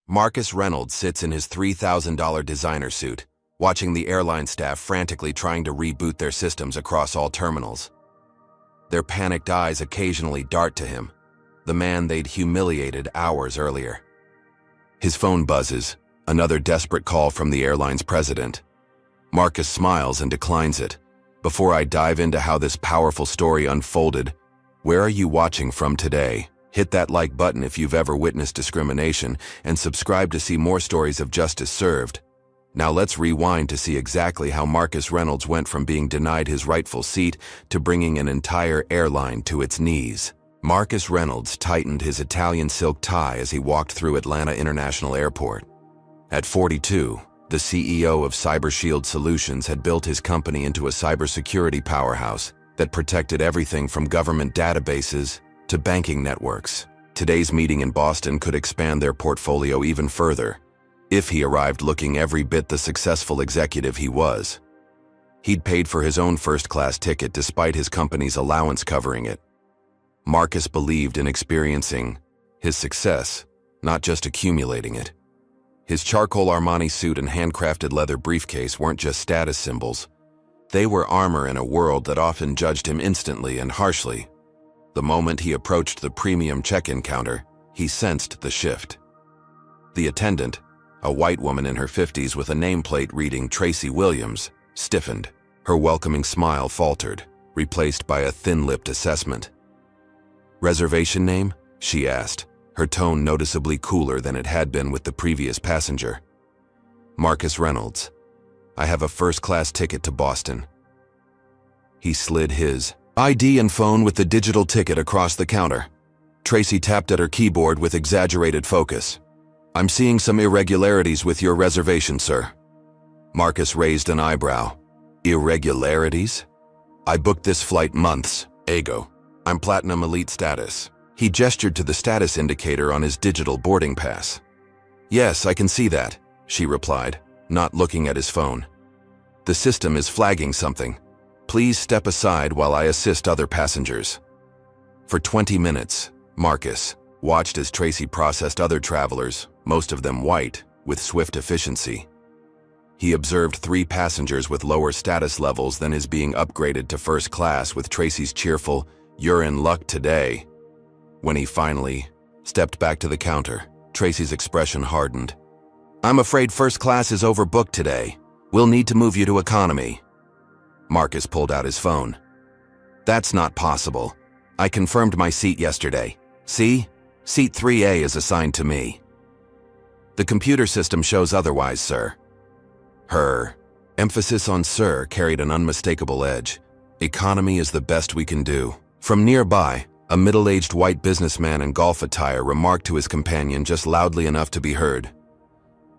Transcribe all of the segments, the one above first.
Marcus Reynolds sits in his $3,000 designer suit, watching the airline staff frantically trying to reboot their systems across all terminals. Their panicked eyes occasionally dart to him, the man they'd humiliated hours earlier. His phone buzzes, another desperate call from the airline's president. Marcus smiles and declines it. Before I dive into how this powerful story unfolded, where are you watching from today? Hit that like button if you've ever witnessed discrimination, and subscribe to see more stories of justice served. Now let's rewind to see exactly how Marcus Reynolds went from being denied his rightful seat to bringing an entire airline to its knees. Marcus Reynolds tightened his Italian silk tie as he walked through Atlanta International Airport. At 42, the CEO of CyberShield Solutions had built his company into a cybersecurity powerhouse that protected everything from government databases to banking networks. Today's meeting in Boston could expand their portfolio even further, if he arrived looking every bit the successful executive he was. He'd paid for his own first-class ticket despite his company's allowance covering it. Marcus believed in experiencing his success, not just accumulating it. His charcoal Armani suit and handcrafted leather briefcase weren't just status symbols. They were armor in a world that often judged him instantly and harshly. The moment he approached the premium check-in counter, he sensed the shift. The attendant, a white woman in her 50s with a nameplate reading Tracy Williams, stiffened. Her welcoming smile faltered, replaced by a thin-lipped assessment. "Reservation name?" she asked, her tone noticeably cooler than it had been with the previous passenger. "Marcus Reynolds. I have a first-class ticket to Boston." He slid his ID and phone with the digital ticket across the counter. Tracy tapped at her keyboard with exaggerated focus. "I'm seeing some irregularities with your reservation, sir." Marcus raised an eyebrow. "Irregularities? I booked this flight months ago. I'm Platinum Elite status." He gestured to the status indicator on his digital boarding pass. "Yes, I can see that," she replied, not looking at his phone. "The system is flagging something. Please step aside while I assist other passengers." For 20 minutes, Marcus watched as Tracy processed other travelers, most of them white, with swift efficiency. He observed 3 passengers with lower status levels than his being upgraded to first class with Tracy's cheerful, "You're in luck today." When he finally stepped back to the counter, Tracy's expression hardened. "I'm afraid first class is overbooked today. We'll need to move you to economy." Marcus pulled out his phone. "That's not possible. I confirmed my seat yesterday. See? Seat 3A is assigned to me." "The computer system shows otherwise, sir." Her emphasis on "sir" carried an unmistakable edge. "Economy is the best we can do." From nearby, a middle-aged white businessman in golf attire remarked to his companion just loudly enough to be heard.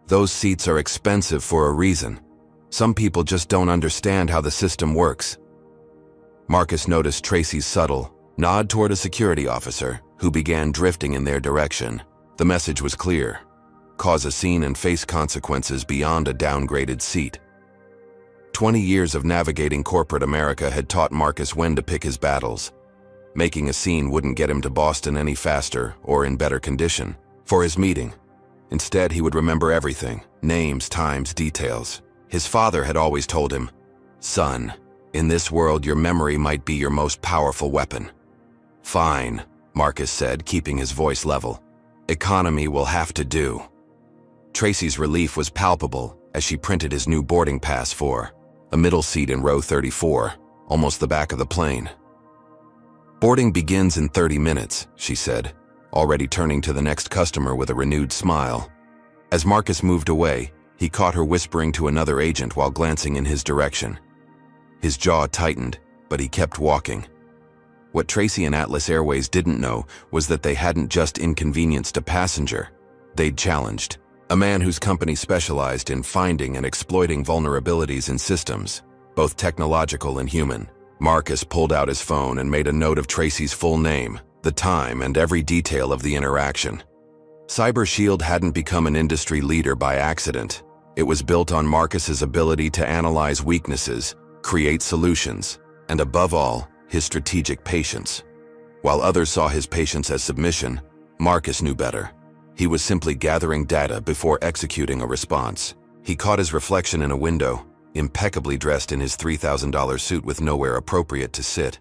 "Those seats are expensive for a reason. Some people just don't understand how the system works." Marcus noticed Tracy's subtle nod toward a security officer, who began drifting in their direction. The message was clear: cause a scene and face consequences beyond a downgraded seat. 20 years of navigating corporate America had taught Marcus when to pick his battles. Making a scene wouldn't get him to Boston any faster or in better condition for his meeting. Instead, he would remember everything: names, times, details. His father had always told him, "Son, in this world your memory might be your most powerful weapon." "Fine," Marcus said, keeping his voice level. "Economy will have to do." Tracy's relief was palpable as she printed his new boarding pass for a middle seat in row 34, almost the back of the plane. "Boarding begins in 30 minutes, she said, already turning to the next customer with a renewed smile. As Marcus moved away, he caught her whispering to another agent while glancing in his direction. His jaw tightened, but he kept walking. What Tracy and Atlas Airways didn't know was that they hadn't just inconvenienced a passenger. They'd challenged a man whose company specialized in finding and exploiting vulnerabilities in systems, both technological and human. Marcus pulled out his phone and made a note of Tracy's full name, the time, and every detail of the interaction. CyberShield hadn't become an industry leader by accident. It was built on Marcus's ability to analyze weaknesses, create solutions, and above all, his strategic patience. While others saw his patience as submission, Marcus knew better. He was simply gathering data before executing a response. He caught his reflection in a window, impeccably dressed in his $3,000 suit with nowhere appropriate to sit.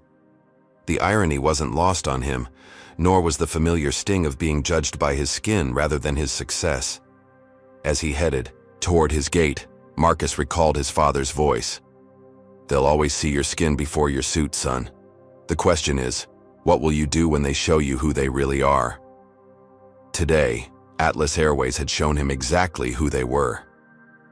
The irony wasn't lost on him, nor was the familiar sting of being judged by his skin rather than his success. As he headed toward his gate, Marcus recalled his father's voice. "They'll always see your skin before your suit, son. The question is, what will you do when they show you who they really are?" Today, Atlas Airways had shown him exactly who they were.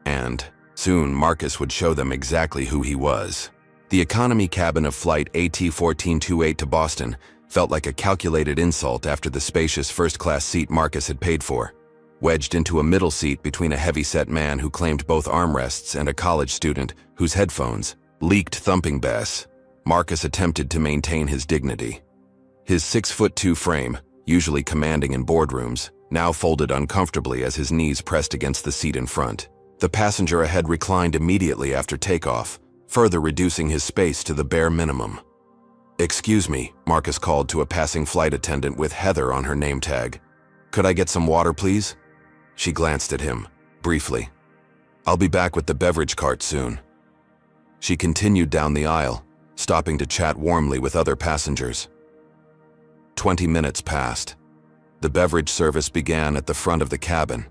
And soon, Marcus would show them exactly who he was. The economy cabin of Flight AT-1428 to Boston felt like a calculated insult after the spacious first-class seat Marcus had paid for. Wedged into a middle seat between a heavy-set man who claimed both armrests and a college student whose headphones leaked thumping bass, Marcus attempted to maintain his dignity. His 6'2" frame, usually commanding in boardrooms, now folded uncomfortably as his knees pressed against the seat in front. The passenger ahead reclined immediately after takeoff, further reducing his space to the bare minimum. "Excuse me," Marcus called to a passing flight attendant with Heather on her name tag. "Could I get some water, please?" She glanced at him, briefly. "I'll be back with the beverage cart soon." She continued down the aisle, stopping to chat warmly with other passengers. 20 minutes passed. The beverage service began at the front of the cabin.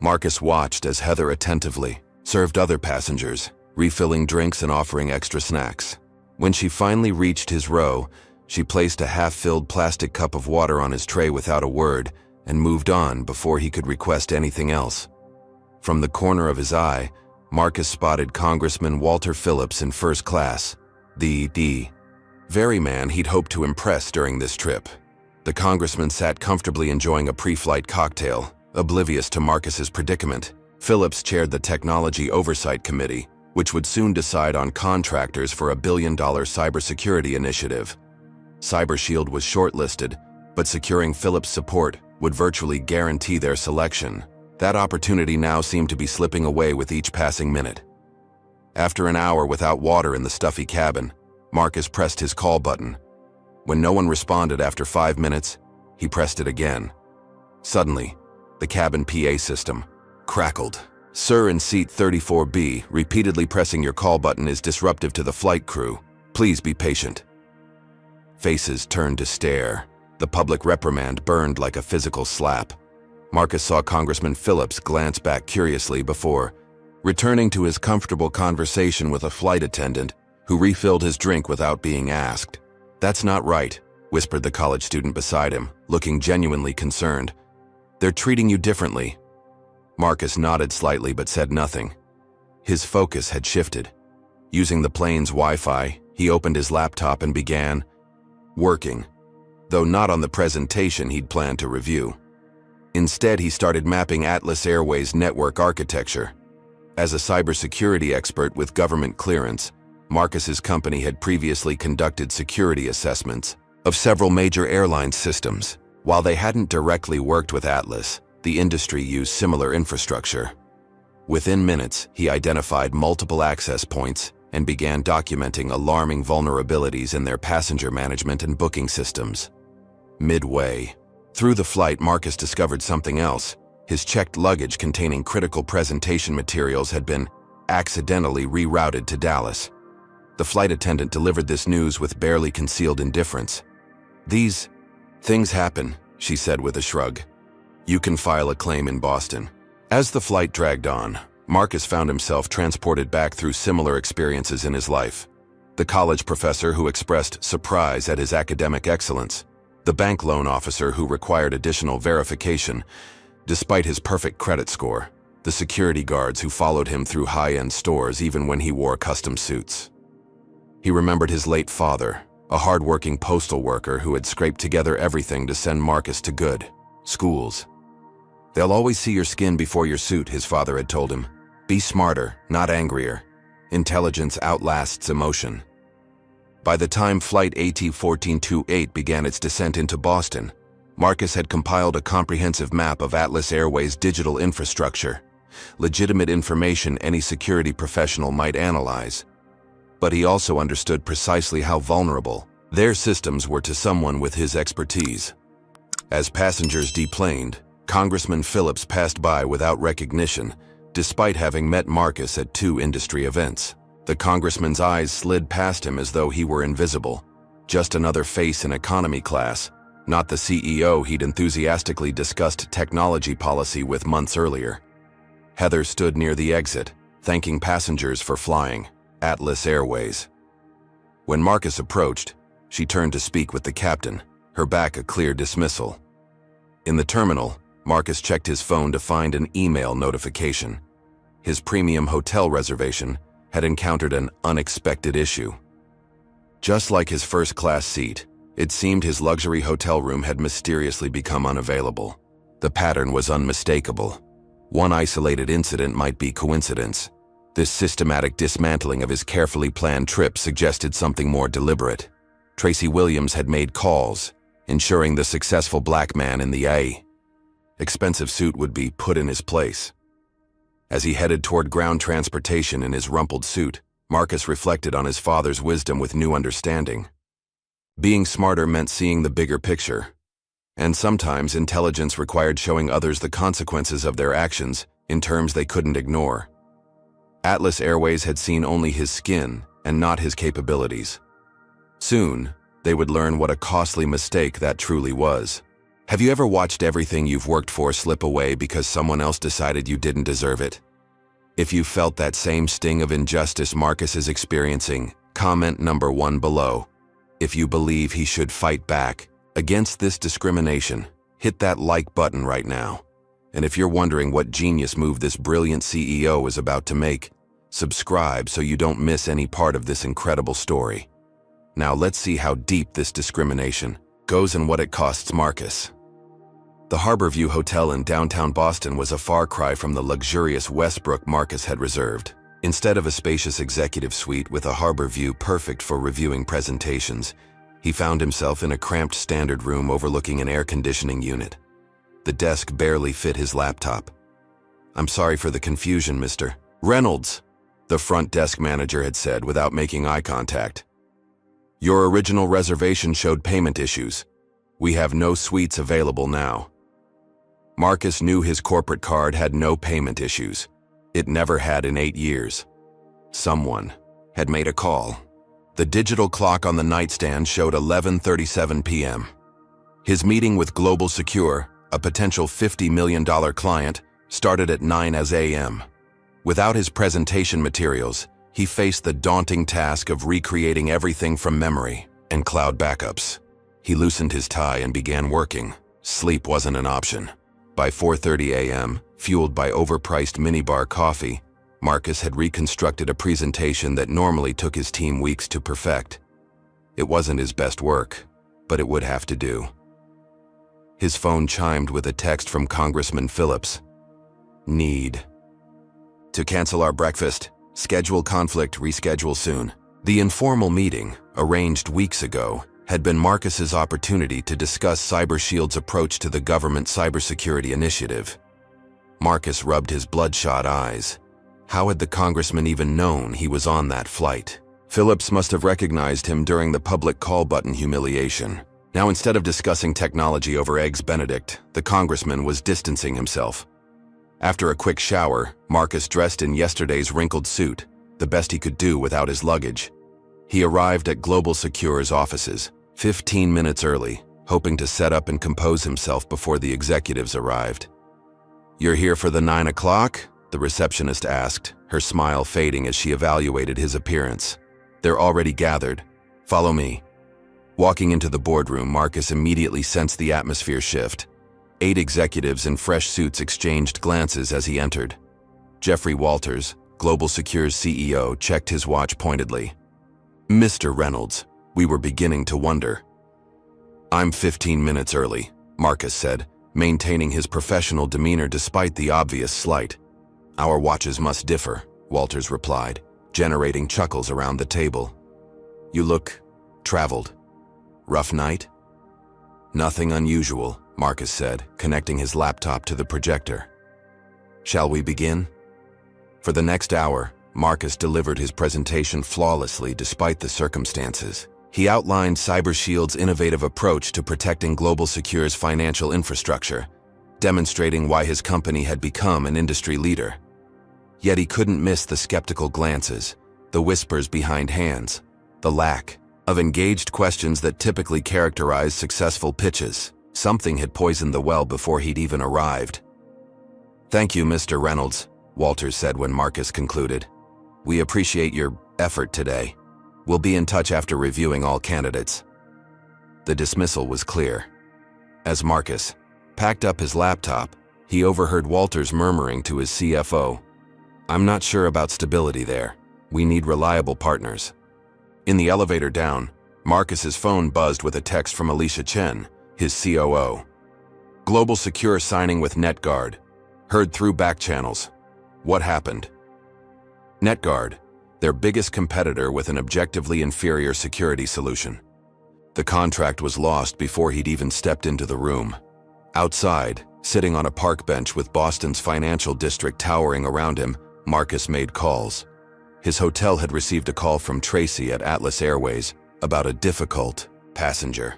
Marcus watched as Heather attentively served other passengers, refilling drinks and offering extra snacks. When she finally reached his row, she placed a half-filled plastic cup of water on his tray without a word and moved on before he could request anything else. From the corner of his eye, Marcus spotted Congressman Walter Phillips in first class, the very man he'd hoped to impress during this trip. The congressman sat comfortably enjoying a pre-flight cocktail, oblivious to Marcus's predicament. Phillips chaired the Technology Oversight Committee, which would soon decide on contractors for a billion-dollar cybersecurity initiative. CyberShield was shortlisted, but securing Phillips' support would virtually guarantee their selection. That opportunity now seemed to be slipping away with each passing minute. After an hour without water in the stuffy cabin, Marcus pressed his call button. When no one responded after 5 minutes, he pressed it again. Suddenly, the cabin PA system crackled. "Sir, in seat 34B, repeatedly pressing your call button is disruptive to the flight crew. Please be patient." Faces turned to stare. The public reprimand burned like a physical slap. Marcus saw Congressman Phillips glance back curiously before returning to his comfortable conversation with a flight attendant who refilled his drink without being asked. "That's not right," whispered the college student beside him, looking genuinely concerned. "They're treating you differently." Marcus nodded slightly but said nothing. His focus had shifted. Using the plane's Wi-Fi, he opened his laptop and began working, though not on the presentation he'd planned to review. Instead, he started mapping Atlas Airways' network architecture. As a cybersecurity expert with government clearance, Marcus's company had previously conducted security assessments of several major airline systems. While they hadn't directly worked with Atlas, the industry used similar infrastructure. Within minutes, he identified multiple access points and began documenting alarming vulnerabilities in their passenger management and booking systems. Midway through the flight, Marcus discovered something else. His checked luggage containing critical presentation materials had been accidentally rerouted to Dallas. The flight attendant delivered this news with barely concealed indifference. "These things happen," she said with a shrug. "You can file a claim in Boston." As the flight dragged on, Marcus found himself transported back through similar experiences in his life. The college professor who expressed surprise at his academic excellence. The bank loan officer who required additional verification, despite his perfect credit score. The security guards who followed him through high-end stores even when he wore custom suits. He remembered his late father, a hard-working postal worker who had scraped together everything to send Marcus to good schools. "They'll always see your skin before your suit," his father had told him. "Be smarter, not angrier. Intelligence outlasts emotion." By the time Flight AT-1428 began its descent into Boston, Marcus had compiled a comprehensive map of Atlas Airways' digital infrastructure, legitimate information any security professional might analyze. But he also understood precisely how vulnerable their systems were to someone with his expertise. As passengers deplaned, Congressman Phillips passed by without recognition, despite having met Marcus at 2 industry events. The congressman's eyes slid past him as though he were invisible. Just another face in economy class, not the CEO he'd enthusiastically discussed technology policy with months earlier. Heather stood near the exit, thanking passengers for flying Atlas Airways. When Marcus approached, she turned to speak with the captain, her back a clear dismissal. In the terminal, Marcus checked his phone to find an email notification. His premium hotel reservation had encountered an unexpected issue. Just like his first-class seat, it seemed his luxury hotel room had mysteriously become unavailable. The pattern was unmistakable. One isolated incident might be coincidence. This systematic dismantling of his carefully planned trip suggested something more deliberate. Tracy Williams had made calls, ensuring the successful black man in the expensive suit would be put in his place. As he headed toward ground transportation in his rumpled suit, Marcus reflected on his father's wisdom with new understanding. Being smarter meant seeing the bigger picture, and sometimes intelligence required showing others the consequences of their actions in terms they couldn't ignore. Atlas Airways had seen only his skin and not his capabilities. Soon, they would learn what a costly mistake that truly was. Have you ever watched everything you've worked for slip away because someone else decided you didn't deserve it? If you felt that same sting of injustice Marcus is experiencing, comment number 1 below. If you believe he should fight back against this discrimination, hit that like button right now. And if you're wondering what genius move this brilliant CEO is about to make, subscribe so you don't miss any part of this incredible story. Now let's see how deep this discrimination goes and what it costs Marcus. The Harborview Hotel in downtown Boston was a far cry from the luxurious Westbrook Marcus had reserved. Instead of a spacious executive suite with a harbor view perfect for reviewing presentations, he found himself in a cramped standard room overlooking an air conditioning unit. The desk barely fit his laptop. "I'm sorry for the confusion, Mr. Reynolds," the front desk manager had said without making eye contact. "Your original reservation showed payment issues. We have no suites available now." Marcus knew his corporate card had no payment issues. It never had in 8 years. Someone had made a call. The digital clock on the nightstand showed 11:37 p.m. His meeting with Global Secure, a potential $50 million client, started at 9 a.m. Without his presentation materials, he faced the daunting task of recreating everything from memory and cloud backups. He loosened his tie and began working. Sleep wasn't an option. By 4:30 a.m., fueled by overpriced minibar coffee, Marcus had reconstructed a presentation that normally took his team weeks to perfect. It wasn't his best work, but it would have to do. His phone chimed with a text from Congressman Phillips. "Need to cancel our breakfast. Schedule conflict, reschedule soon." The informal meeting, arranged weeks ago, had been Marcus's opportunity to discuss CyberShield's approach to the government cybersecurity initiative. Marcus rubbed his bloodshot eyes. How had the congressman even known he was on that flight? Phillips must have recognized him during the public call button humiliation. Now, instead of discussing technology over Eggs Benedict, the congressman was distancing himself. After a quick shower, Marcus dressed in yesterday's wrinkled suit, the best he could do without his luggage. He arrived at Global Secure's offices, 15 minutes early, hoping to set up and compose himself before the executives arrived. "You're here for the 9 o'clock?" the receptionist asked, her smile fading as she evaluated his appearance. "They're already gathered. Follow me." Walking into the boardroom, Marcus immediately sensed the atmosphere shift. 8 executives in fresh suits exchanged glances as he entered. Jeffrey Walters, Global Secure's CEO, checked his watch pointedly. "Mr. Reynolds, we were beginning to wonder." "I'm 15 minutes early," Marcus said, maintaining his professional demeanor despite the obvious slight. "Our watches must differ," Walters replied, generating chuckles around the table. "You look traveled. Rough night?" "Nothing unusual," Marcus said, connecting his laptop to the projector. "Shall we begin?" For the next hour, Marcus delivered his presentation flawlessly despite the circumstances. He outlined CyberShield's innovative approach to protecting Global Secure's financial infrastructure, demonstrating why his company had become an industry leader. Yet he couldn't miss the skeptical glances, the whispers behind hands, the lack of engaged questions that typically characterize successful pitches. Something had poisoned the well before he'd even arrived. "Thank you, Mr. Reynolds," Walters said when Marcus concluded. "We appreciate your effort today. We'll be in touch after reviewing all candidates." The dismissal was clear. As Marcus packed up his laptop, he overheard Walters murmuring to his CFO, "I'm not sure about stability there. We need reliable partners." In the elevator down, Marcus's phone buzzed with a text from Alicia Chen, his COO. "Global Secure signing with NetGuard. Heard through back channels. What happened?" NetGuard, their biggest competitor with an objectively inferior security solution. The contract was lost before he'd even stepped into the room. Outside, sitting on a park bench with Boston's financial district towering around him, Marcus made calls. His hotel had received a call from Tracy at Atlas Airways about a difficult passenger.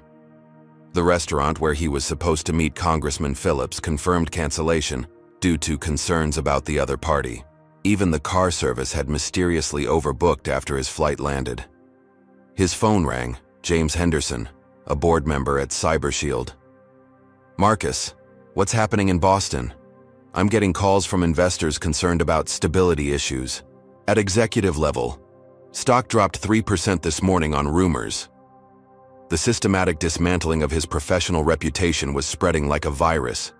The restaurant where he was supposed to meet Congressman Phillips confirmed cancellation due to concerns about the other party. Even the car service had mysteriously overbooked after his flight landed. His phone rang. James Henderson, a board member at CyberShield. "Marcus, what's happening in Boston? I'm getting calls from investors concerned about stability issues. At executive level, stock dropped 3% this morning on rumors." The systematic dismantling of his professional reputation was spreading like a virus.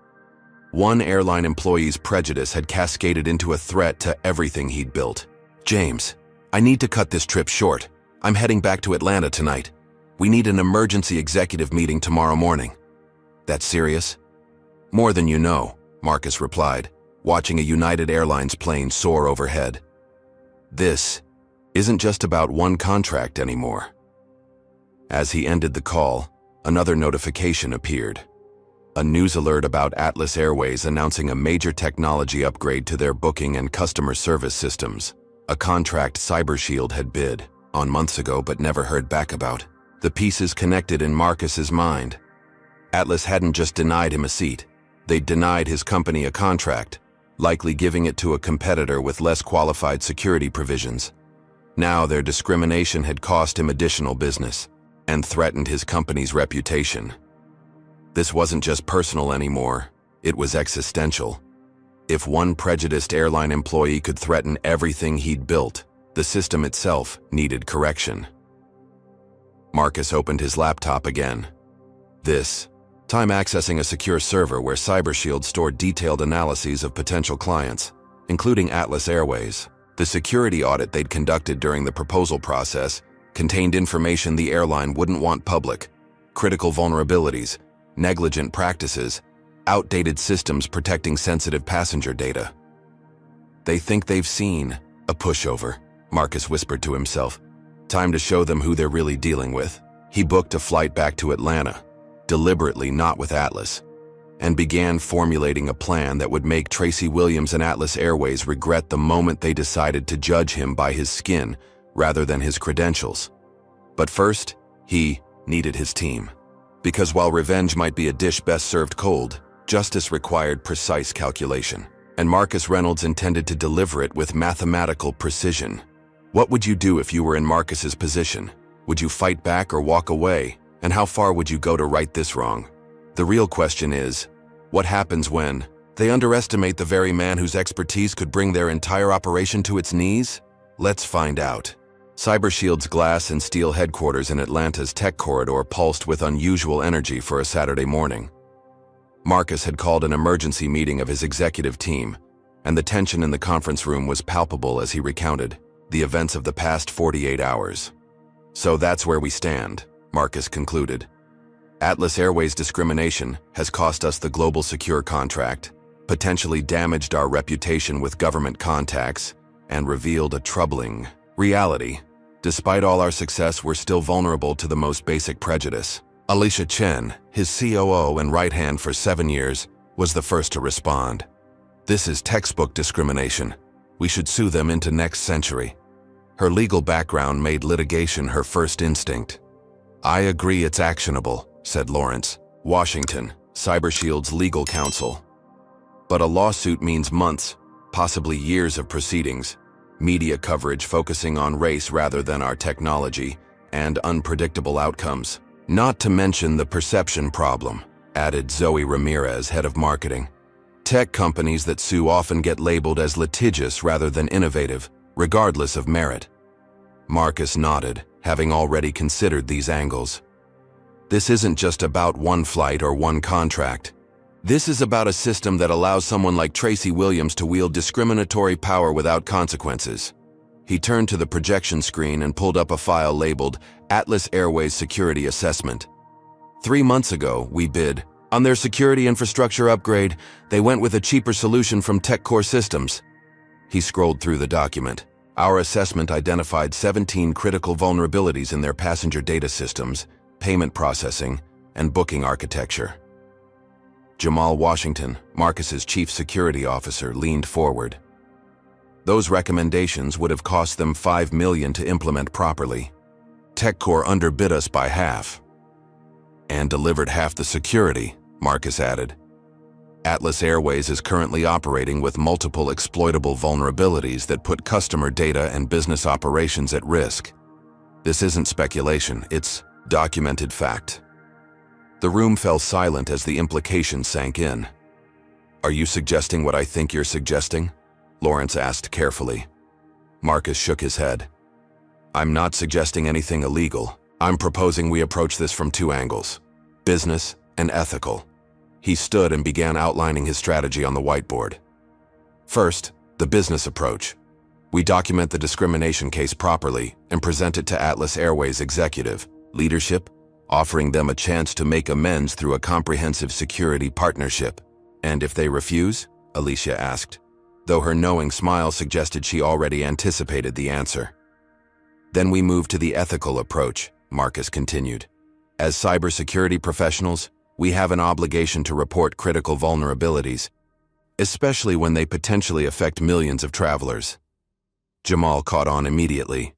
One airline employee's prejudice had cascaded into a threat to everything he'd built. "James, I need to cut this trip short. I'm heading back to Atlanta tonight. We need an emergency executive meeting tomorrow morning." "That's serious?" "More than you know," Marcus replied, watching a United Airlines plane soar overhead. "This isn't just about one contract anymore." As he ended the call, another notification appeared. A news alert about Atlas Airways announcing a major technology upgrade to their booking and customer service systems, a contract CyberShield had bid on months ago but never heard back about. The pieces connected in Marcus's mind. Atlas hadn't just denied him a seat. They'd denied his company a contract, likely giving it to a competitor with less qualified security provisions. Now their discrimination had cost him additional business and threatened his company's reputation. This wasn't just personal anymore, it was existential. If one prejudiced airline employee could threaten everything he'd built, the system itself needed correction. Marcus opened his laptop again. This time accessing a secure server where CyberShield stored detailed analyses of potential clients, including Atlas Airways. The security audit they'd conducted during the proposal process contained information the airline wouldn't want public: critical vulnerabilities, negligent practices, outdated systems protecting sensitive passenger data. "They think they've seen a pushover," Marcus whispered to himself. Time to show them who they're really dealing with. He booked a flight back to Atlanta, deliberately not with Atlas, and began formulating a plan that would make Tracy Williams and Atlas Airways regret the moment they decided to judge him by his skin rather than his credentials. But first, he needed his team. Because while revenge might be a dish best served cold, justice required precise calculation, and Marcus Reynolds intended to deliver it with mathematical precision. What would you do if you were in Marcus's position? Would you fight back or walk away? And how far would you go to right this wrong? The real question is, what happens when they underestimate the very man whose expertise could bring their entire operation to its knees? Let's find out. CyberShield's glass and steel headquarters in Atlanta's tech corridor pulsed with unusual energy for a Saturday morning. Marcus had called an emergency meeting of his executive team, and the tension in the conference room was palpable as he recounted the events of the past 48 hours. "So that's where we stand," Marcus concluded. "Atlas Airways discrimination has cost us the Global Secure contract, potentially damaged our reputation with government contacts, and revealed a troubling reality. Despite all our success, we're still vulnerable to the most basic prejudice." Alicia Chen, his COO and right hand for 7 years, was the first to respond. "This is textbook discrimination. We should sue them into next century." Her legal background made litigation her first instinct. "I agree it's actionable," said Lawrence Washington, CyberShield's legal counsel. But a lawsuit means months, possibly years of proceedings, media coverage focusing on race rather than our technology, and unpredictable outcomes. Not to mention the perception problem, added Zoe Ramirez, head of marketing. Tech companies that sue often get labeled as litigious rather than innovative, regardless of merit. Marcus nodded, having already considered these angles. This isn't just about one flight or one contract. This is about a system that allows someone like Tracy Williams to wield discriminatory power without consequences. He turned to the projection screen and pulled up a file labeled Atlas Airways Security Assessment. 3 months ago, we bid on their security infrastructure upgrade. They went with a cheaper solution from TechCore Systems. He scrolled through the document. Our assessment identified 17 critical vulnerabilities in their passenger data systems, payment processing, and booking architecture. Jamal Washington, Marcus's chief security officer, leaned forward. Those recommendations would have cost them $5 million to implement properly. TechCore underbid us by half. And delivered half the security, Marcus added. Atlas Airways is currently operating with multiple exploitable vulnerabilities that put customer data and business operations at risk. This isn't speculation, it's documented fact. The room fell silent as the implication sank in. Are you suggesting what I think you're suggesting? Lawrence asked carefully. Marcus shook his head. I'm not suggesting anything illegal. I'm proposing we approach this from 2 angles: business and ethical. He stood and began outlining his strategy on the whiteboard. First, the business approach. We document the discrimination case properly and present it to Atlas Airways executive leadership, offering them a chance to make amends through a comprehensive security partnership. And if they refuse? Alicia asked, though her knowing smile suggested she already anticipated the answer. Then we move to the ethical approach, Marcus continued. As cybersecurity professionals, we have an obligation to report critical vulnerabilities, especially when they potentially affect millions of travelers. Jamal caught on immediately.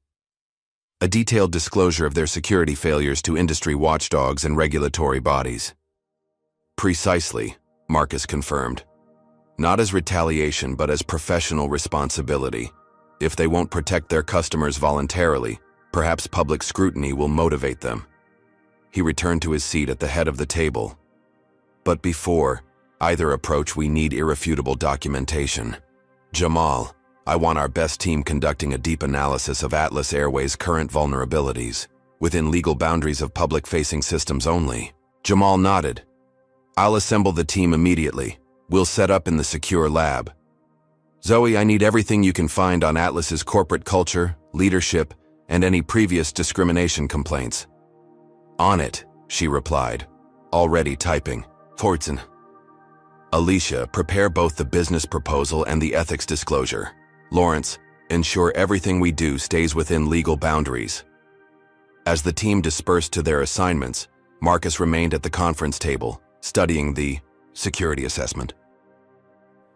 A detailed disclosure of their security failures to industry watchdogs and regulatory bodies. Precisely, Marcus confirmed. Not as retaliation, but as professional responsibility. If they won't protect their customers voluntarily, perhaps public scrutiny will motivate them. He returned to his seat at the head of the table. But before either approach, we need irrefutable documentation. Jamal, I want our best team conducting a deep analysis of Atlas Airways' current vulnerabilities, within legal boundaries of public-facing systems only. Jamal nodded. I'll assemble the team immediately. We'll set up in the secure lab. Zoe, I need everything you can find on Atlas's corporate culture, leadership, and any previous discrimination complaints. On it, she replied, already typing. Fortson. Alicia, prepare both the business proposal and the ethics disclosure. Lawrence, ensure everything we do stays within legal boundaries. As the team dispersed to their assignments, Marcus remained at the conference table, studying the security assessment.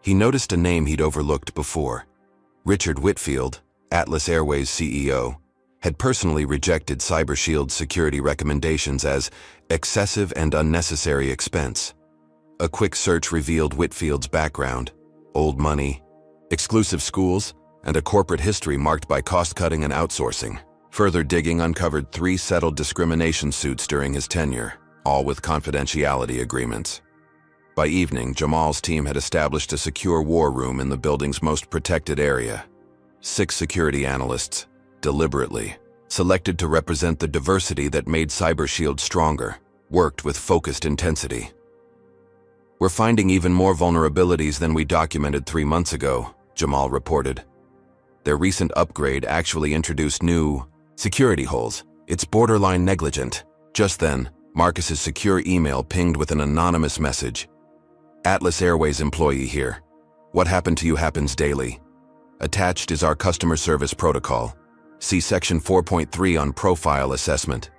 He noticed a name he'd overlooked before. Richard Whitfield, Atlas Airways CEO, had personally rejected CyberShield's security recommendations as excessive and unnecessary expense. A quick search revealed Whitfield's background: old money, exclusive schools, and a corporate history marked by cost-cutting and outsourcing. Further digging uncovered 3 settled discrimination suits during his tenure, all with confidentiality agreements. By evening, Jamal's team had established a secure war room in the building's most protected area. 6 security analysts, deliberately selected to represent the diversity that made CyberShield stronger, worked with focused intensity. We're finding even more vulnerabilities than we documented 3 months ago, Jamal reported. Their recent upgrade actually introduced new security holes. It's borderline negligent. Just then, Marcus's secure email pinged with an anonymous message. Atlas Airways employee here. What happened to you happens daily. Attached is our customer service protocol. See section 4.3 on profile assessment.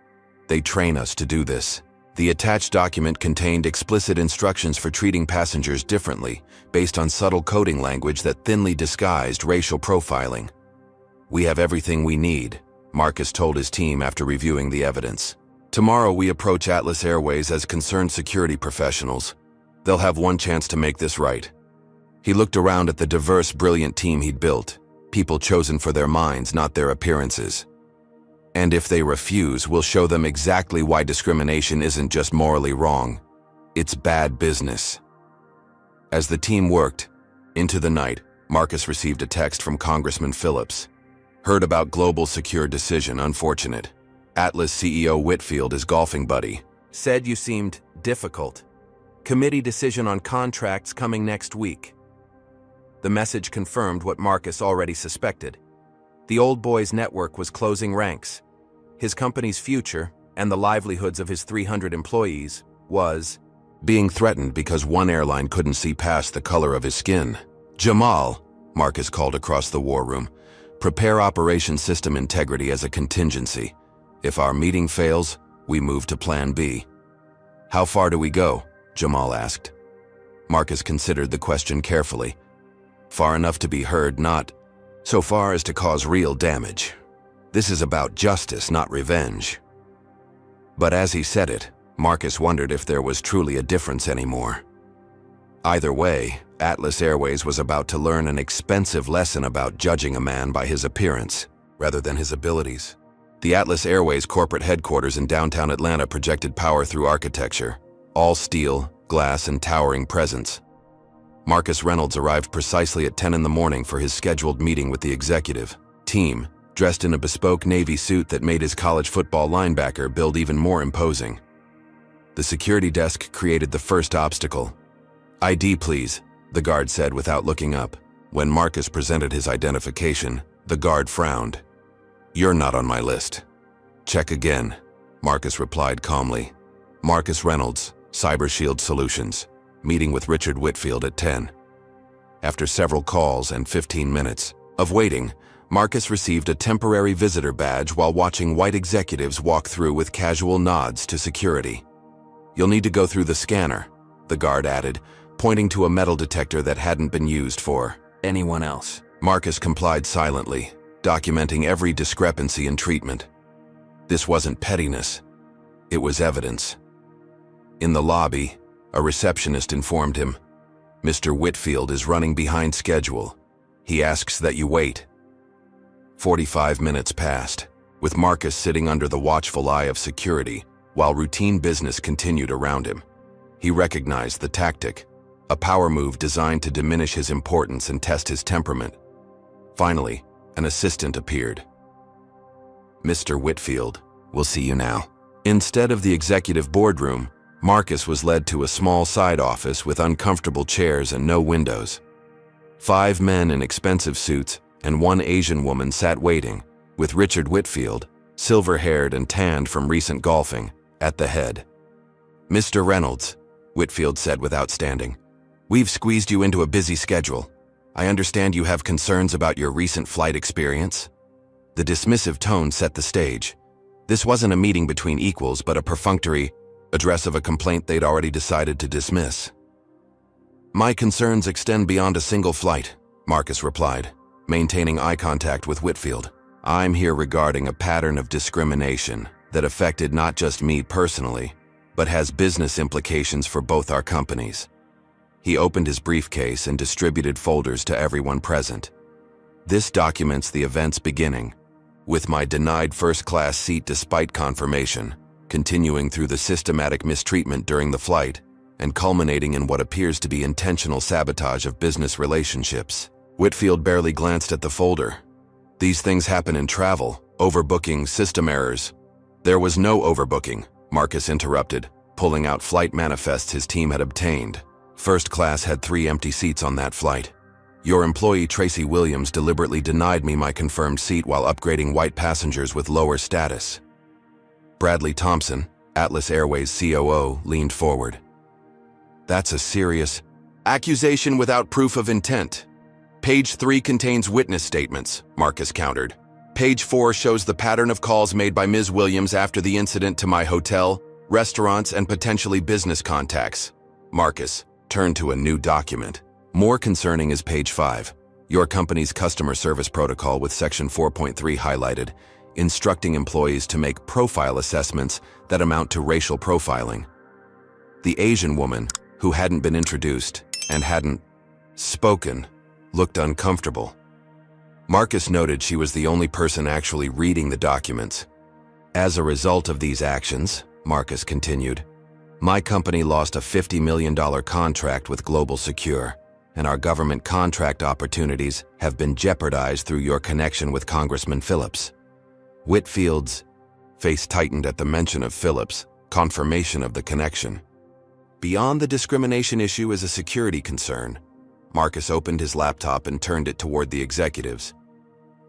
They train us to do this. The attached document contained explicit instructions for treating passengers differently, based on subtle coding language that thinly disguised racial profiling. We have everything we need, Marcus told his team after reviewing the evidence. Tomorrow we approach Atlas Airways as concerned security professionals. They'll have one chance to make this right. He looked around at the diverse, brilliant team he'd built, people chosen for their minds, not their appearances. And if they refuse, we'll show them exactly why discrimination isn't just morally wrong, it's bad business. As the team worked, into the night, Marcus received a text from Congressman Phillips. Heard about global secure decision, unfortunate. Atlas CEO Whitfield is golfing buddy. Said you seemed difficult. Committee decision on contracts coming next week. The message confirmed what Marcus already suspected. The old boy's network was closing ranks. His company's future, and the livelihoods of his 300 employees, was being threatened because one airline couldn't see past the color of his skin. Jamal, Marcus called across the war room, prepare operation system integrity as a contingency. If our meeting fails, we move to plan B. How far do we go? Jamal asked. Marcus considered the question carefully. Far enough to be heard, not so far as to cause real damage. This is about justice, not revenge. But as he said it, Marcus wondered if there was truly a difference anymore. Either way, Atlas Airways was about to learn an expensive lesson about judging a man by his appearance, rather than his abilities. The Atlas Airways corporate headquarters in downtown Atlanta projected power through architecture, all steel, glass, and towering presence. Marcus Reynolds arrived precisely at 10 in the morning for his scheduled meeting with the executive team, dressed in a bespoke Navy suit that made his college football linebacker build even more imposing. The security desk created the first obstacle. ID, please, the guard said without looking up. When Marcus presented his identification, the guard frowned. You're not on my list. Check again, Marcus replied calmly. Marcus Reynolds, Cyber Shield Solutions, meeting with Richard Whitfield at 10. After several calls and 15 minutes of waiting, Marcus received a temporary visitor badge while watching white executives walk through with casual nods to security. You'll need to go through the scanner, the guard added, pointing to a metal detector that hadn't been used for anyone else. Marcus complied silently, documenting every discrepancy in treatment. This wasn't pettiness. It was evidence. In the lobby, a receptionist informed him, Mr. Whitfield is running behind schedule. He asks that you wait. 45 minutes passed, with Marcus sitting under the watchful eye of security while routine business continued around him. He recognized the tactic, a power move designed to diminish his importance and test his temperament. Finally, an assistant appeared. Mr. Whitfield, we'll see you now. Instead of the executive boardroom, Marcus was led to a small side office with uncomfortable chairs and no windows. 5 men in expensive suits and 1 Asian woman sat waiting, with Richard Whitfield, silver-haired and tanned from recent golfing, at the head. Mr. Reynolds, Whitfield said without standing, we've squeezed you into a busy schedule. I understand you have concerns about your recent flight experience. The dismissive tone set the stage. This wasn't a meeting between equals, but a perfunctory address of a complaint they'd already decided to dismiss. My concerns extend beyond a single flight, Marcus replied, maintaining eye contact with Whitfield. I'm here regarding a pattern of discrimination that affected not just me personally, but has business implications for both our companies. He opened his briefcase and distributed folders to everyone present. This documents the event's beginning, with my denied first-class seat despite confirmation, continuing through the systematic mistreatment during the flight, and culminating in what appears to be intentional sabotage of business relationships. Whitfield barely glanced at the folder. These things happen in travel, overbooking, system errors. There was no overbooking, Marcus interrupted, pulling out flight manifests his team had obtained. First class had 3 empty seats on that flight. Your employee Tracy Williams deliberately denied me my confirmed seat while upgrading white passengers with lower status. Bradley Thompson, Atlas Airways COO, leaned forward. That's a serious accusation without proof of intent. Page 3 contains witness statements, Marcus countered. Page 4 shows the pattern of calls made by Ms. Williams after the incident to my hotel, restaurants, and potentially business contacts. Marcus turned to a new document. More concerning is page 5, your company's customer service protocol with section 4.3 highlighted, instructing employees to make profile assessments that amount to racial profiling. The Asian woman, who hadn't been introduced and hadn't spoken, looked uncomfortable. Marcus noted she was the only person actually reading the documents. As a result of these actions, Marcus continued, my company lost a $50 million contract with Global Secure, and our government contract opportunities have been jeopardized through your connection with Congressman Phillips. Whitfield's face tightened at the mention of Phillips, confirmation of the connection. Beyond the discrimination issue is a security concern. Marcus opened his laptop and turned it toward the executives.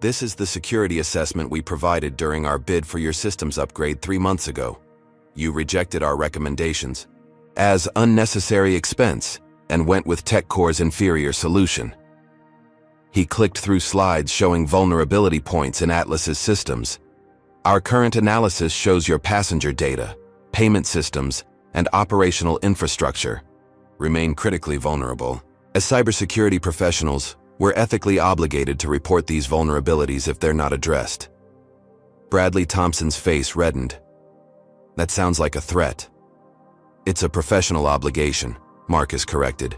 This is the security assessment we provided during our bid for your systems upgrade 3 months ago. You rejected our recommendations as unnecessary expense and went with TechCore's inferior solution. He clicked through slides showing vulnerability points in Atlas's systems. Our current analysis shows your passenger data, payment systems, and operational infrastructure remain critically vulnerable. As cybersecurity professionals, we're ethically obligated to report these vulnerabilities if they're not addressed. Bradley Thompson's face reddened. That sounds like a threat. It's a professional obligation, Marcus corrected.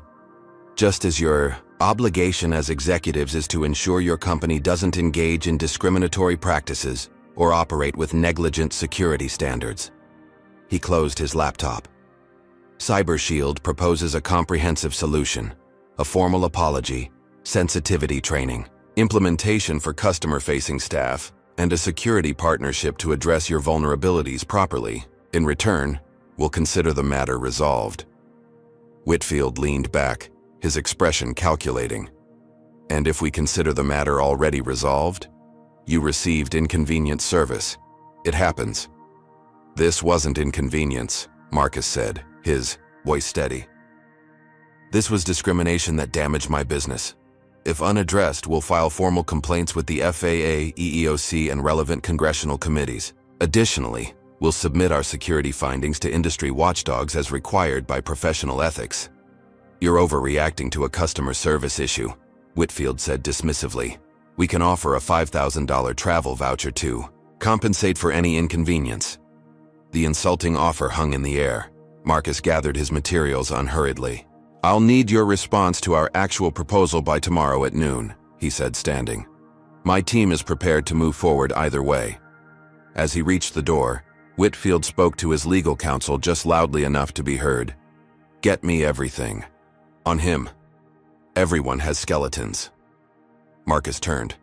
Just as your obligation as executives is to ensure your company doesn't engage in discriminatory practices or operate with negligent security standards. He closed his laptop. CyberShield proposes a comprehensive solution, a formal apology, sensitivity training, implementation for customer-facing staff, and a security partnership to address your vulnerabilities properly. In return, we'll consider the matter resolved. Whitfield leaned back, his expression calculating. And if we consider the matter already resolved? You received inconvenient service. It happens. This wasn't inconvenience, Marcus said, his voice steady. This was discrimination that damaged my business. If unaddressed, we'll file formal complaints with the FAA, EEOC, and relevant congressional committees. Additionally, we'll submit our security findings to industry watchdogs as required by professional ethics. You're overreacting to a customer service issue, Whitfield said dismissively. We can offer a $5,000 travel voucher to compensate for any inconvenience. The insulting offer hung in the air. Marcus gathered his materials unhurriedly. I'll need your response to our actual proposal by tomorrow at noon, he said, standing. My team is prepared to move forward either way. As he reached the door, Whitfield spoke to his legal counsel just loudly enough to be heard. Get me everything. On him. Everyone has skeletons. Marcus turned.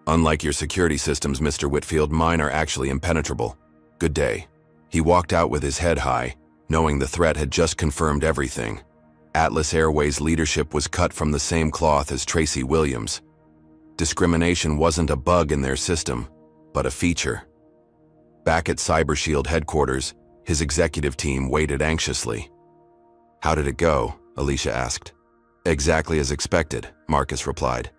Unlike your security systems, Mr. Whitfield, mine are actually impenetrable. Good day. He walked out with his head high, knowing the threat had just confirmed everything. Atlas Airways leadership was cut from the same cloth as Tracy Williams. Discrimination wasn't a bug in their system, but a feature. Back at CyberShield headquarters, his executive team waited anxiously. How did it go? Alicia asked. Exactly as expected, Marcus replied.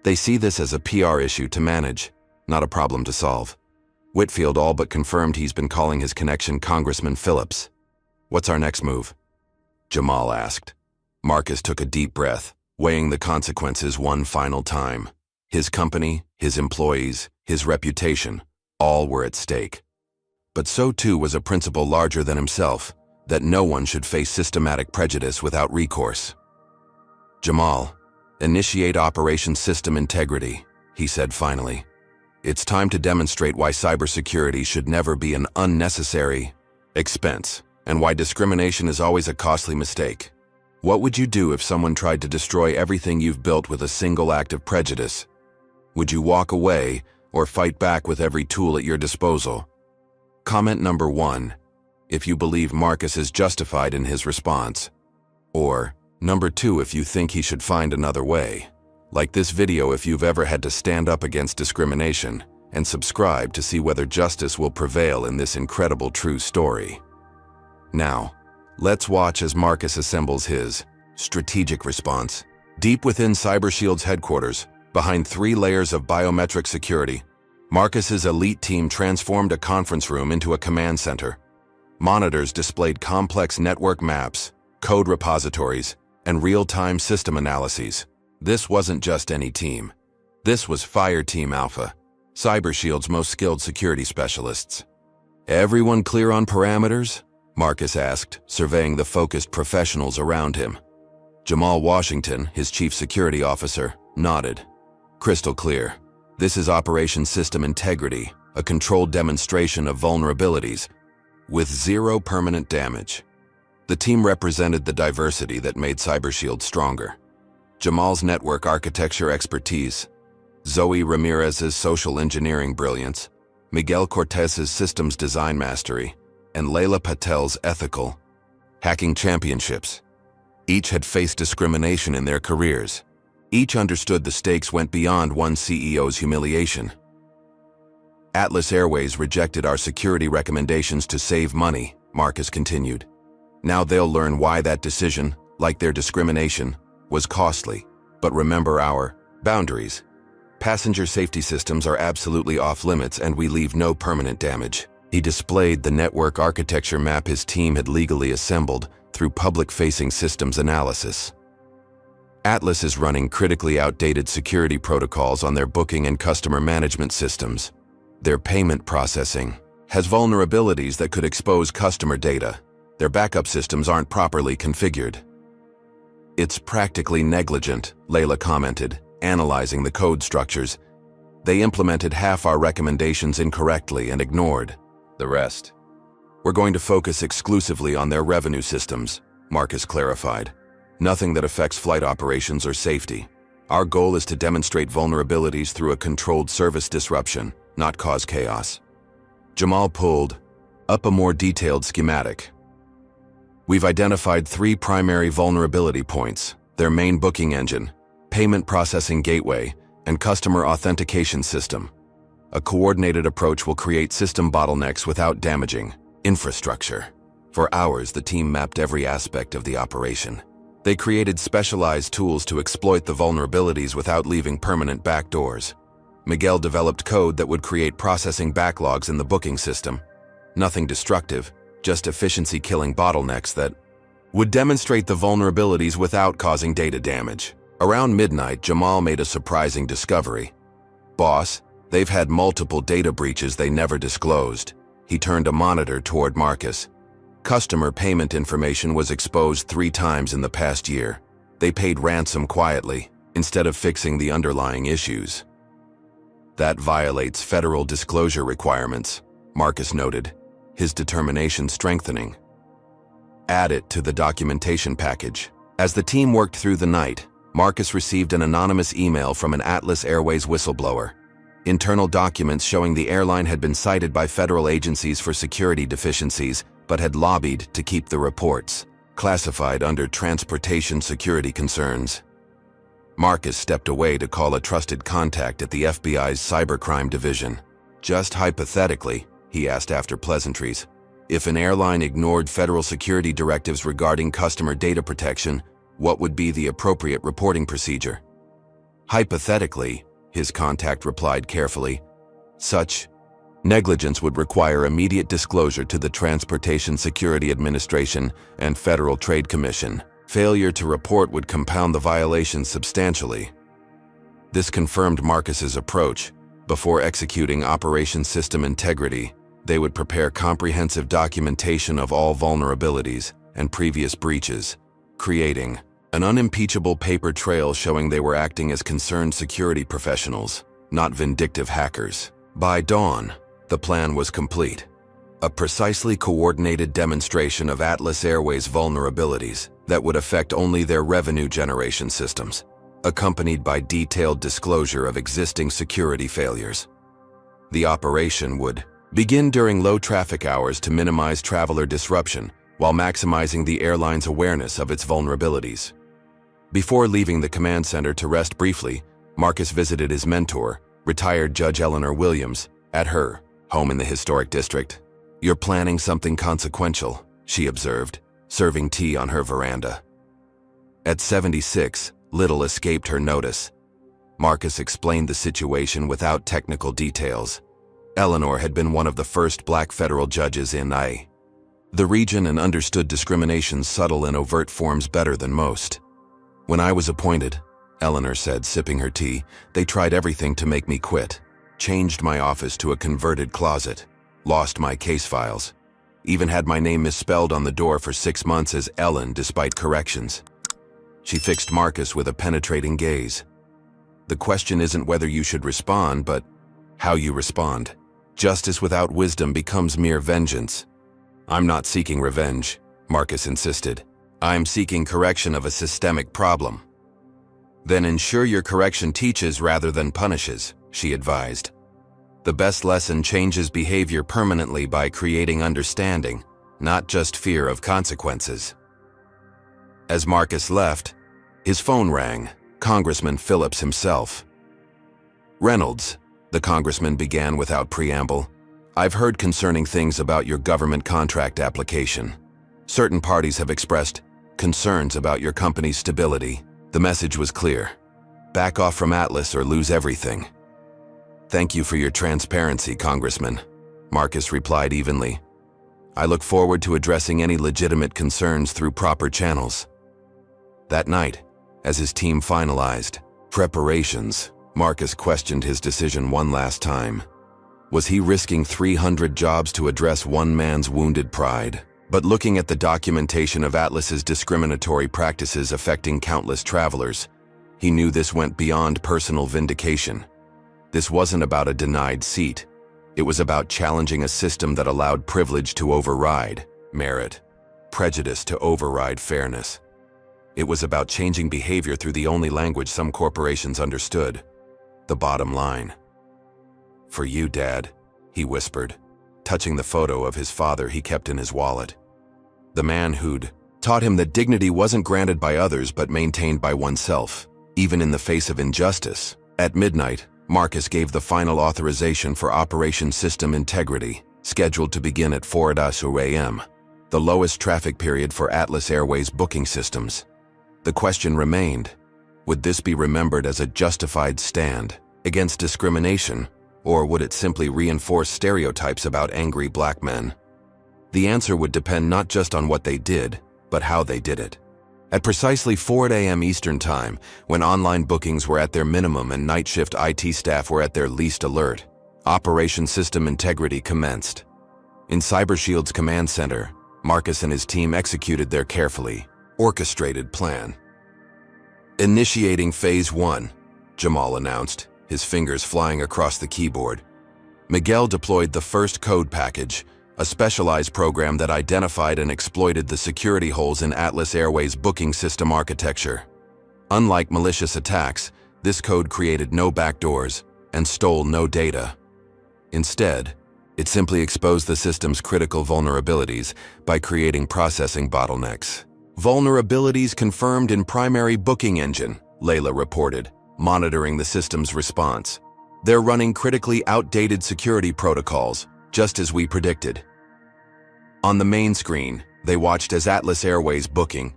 They see this as a PR issue to manage, not a problem to solve. Whitfield all but confirmed he's been calling his connection Congressman Phillips. What's our next move? Jamal asked. Marcus took a deep breath, weighing the consequences one final time. His company, his employees, his reputation, all were at stake. But so too was a principle larger than himself, that no one should face systematic prejudice without recourse. Jamal, initiate Operation System Integrity, he said finally. It's time to demonstrate why cybersecurity should never be an unnecessary expense, and why discrimination is always a costly mistake. What would you do if someone tried to destroy everything you've built with a single act of prejudice? Would you walk away or fight back with every tool at your disposal? Comment number 1, if you believe Marcus is justified in his response. Or number 2, if you think he should find another way. Like this video if you've ever had to stand up against discrimination, and subscribe to see whether justice will prevail in this incredible true story. Now, let's watch as Marcus assembles his strategic response. Deep within CyberShield's headquarters, behind 3 layers of biometric security, Marcus's elite team transformed a conference room into a command center. Monitors displayed complex network maps, code repositories, and real-time system analyses. This wasn't just any team. This was Fire Team Alpha, CyberShield's most skilled security specialists. Everyone clear on parameters? Marcus asked, surveying the focused professionals around him. Jamal Washington, his chief security officer, nodded. Crystal clear. This is Operation System Integrity, a controlled demonstration of vulnerabilities, with zero permanent damage. The team represented the diversity that made CyberShield stronger. Jamal's network architecture expertise, Zoe Ramirez's social engineering brilliance, Miguel Cortez's systems design mastery, and Layla Patel's ethical hacking championships. Each had faced discrimination in their careers. Each understood the stakes went beyond one CEO's humiliation. Atlas Airways rejected our security recommendations to save money, Marcus continued. Now they'll learn why that decision, like their discrimination, was costly. But remember our boundaries. Passenger safety systems are absolutely off limits and we leave no permanent damage. He displayed the network architecture map his team had legally assembled through public-facing systems analysis. Atlas is running critically outdated security protocols on their booking and customer management systems. Their payment processing has vulnerabilities that could expose customer data. Their backup systems aren't properly configured. It's practically negligent, Layla commented, analyzing the code structures. They implemented half our recommendations incorrectly and ignored the rest. We're going to focus exclusively on their revenue systems, Marcus clarified. Nothing that affects flight operations or safety. Our goal is to demonstrate vulnerabilities through a controlled service disruption, not cause chaos. Jamal pulled up a more detailed schematic. We've identified 3 primary vulnerability points: their main booking engine, payment processing gateway, and customer authentication system. A coordinated approach will create system bottlenecks without damaging infrastructure. For hours, the team mapped every aspect of the operation. They created specialized tools to exploit the vulnerabilities without leaving permanent backdoors. Miguel developed code that would create processing backlogs in the booking system. Nothing destructive, just efficiency-killing bottlenecks that would demonstrate the vulnerabilities without causing data damage. Around midnight, Jamal made a surprising discovery. Boss, they've had multiple data breaches they never disclosed. He turned a monitor toward Marcus. Customer payment information was exposed 3 times in the past year. They paid ransom quietly, instead of fixing the underlying issues. That violates federal disclosure requirements, Marcus noted, his determination strengthening. Add it to the documentation package. As the team worked through the night, Marcus received an anonymous email from an Atlas Airways whistleblower. Internal documents showing the airline had been cited by federal agencies for security deficiencies, but had lobbied to keep the reports classified under transportation security concerns. Marcus stepped away to call a trusted contact at the FBI's cybercrime division. Just hypothetically, he asked after pleasantries, if an airline ignored federal security directives regarding customer data protection, what would be the appropriate reporting procedure? Hypothetically, his contact replied carefully, such negligence would require immediate disclosure to the Transportation Security Administration and Federal Trade Commission. Failure to report would compound the violations substantially. This confirmed Marcus's approach. Before executing Operation System Integrity, they would prepare comprehensive documentation of all vulnerabilities and previous breaches, creating an unimpeachable paper trail showing they were acting as concerned security professionals, not vindictive hackers. By dawn, the plan was complete. A precisely coordinated demonstration of Atlas Airways' vulnerabilities that would affect only their revenue generation systems, accompanied by detailed disclosure of existing security failures. The operation would begin during low traffic hours to minimize traveler disruption while maximizing the airline's awareness of its vulnerabilities. Before leaving the command center to rest briefly, Marcus visited his mentor, retired Judge Eleanor Williams, at her home in the historic district. "You're planning something consequential," she observed, serving tea on her veranda. At 76, little escaped her notice. Marcus explained the situation without technical details. Eleanor had been one of the first black federal judges in the region and understood discrimination's subtle and overt forms better than most. "When I was appointed," Eleanor said, sipping her tea, "they tried everything to make me quit. Changed my office to a converted closet. Lost my case files. Even had my name misspelled on the door for 6 months as Ellen despite corrections." She fixed Marcus with a penetrating gaze. The question isn't whether you should respond, but how you respond. Justice without wisdom becomes mere vengeance. I'm not seeking revenge, Marcus insisted. I'm seeking correction of a systemic problem. Then ensure your correction teaches rather than punishes, she advised. The best lesson changes behavior permanently by creating understanding, not just fear of consequences. As Marcus left, his phone rang, Congressman Phillips himself. Reynolds, the congressman began without preamble, I've heard concerning things about your government contract application. Certain parties have expressed concerns about your company's stability. The message was clear. Back off from Atlas or lose everything. Thank you for your transparency, Congressman, Marcus replied evenly. I look forward to addressing any legitimate concerns through proper channels. That night, as his team finalized preparations, Marcus questioned his decision one last time. Was he risking 300 jobs to address one man's wounded pride? But looking at the documentation of Atlas's discriminatory practices affecting countless travelers, he knew this went beyond personal vindication. This wasn't about a denied seat. It was about challenging a system that allowed privilege to override merit, prejudice to override fairness. It was about changing behavior through the only language some corporations understood, the bottom line. For you, Dad, he whispered, touching the photo of his father he kept in his wallet. The man who'd taught him that dignity wasn't granted by others but maintained by oneself, even in the face of injustice. At midnight, Marcus gave the final authorization for Operation System Integrity, scheduled to begin at 4 a.m., the lowest traffic period for Atlas Airways booking systems. The question remained, would this be remembered as a justified stand against discrimination, or would it simply reinforce stereotypes about angry black men? The answer would depend not just on what they did, but how they did it. At precisely 4 a.m. Eastern Time, when online bookings were at their minimum and night shift IT staff were at their least alert, Operation System Integrity commenced. In CyberShield's command center, Marcus and his team executed their carefully orchestrated plan. Initiating Phase 1, Jamal announced, his fingers flying across the keyboard. Miguel deployed the first code package, a specialized program that identified and exploited the security holes in Atlas Airways' booking system architecture. Unlike malicious attacks, this code created no backdoors and stole no data. Instead, it simply exposed the system's critical vulnerabilities by creating processing bottlenecks. Vulnerabilities confirmed in primary booking engine, Layla reported, monitoring the system's response. They're running critically outdated security protocols, just as we predicted. On the main screen, they watched as Atlas Airways booking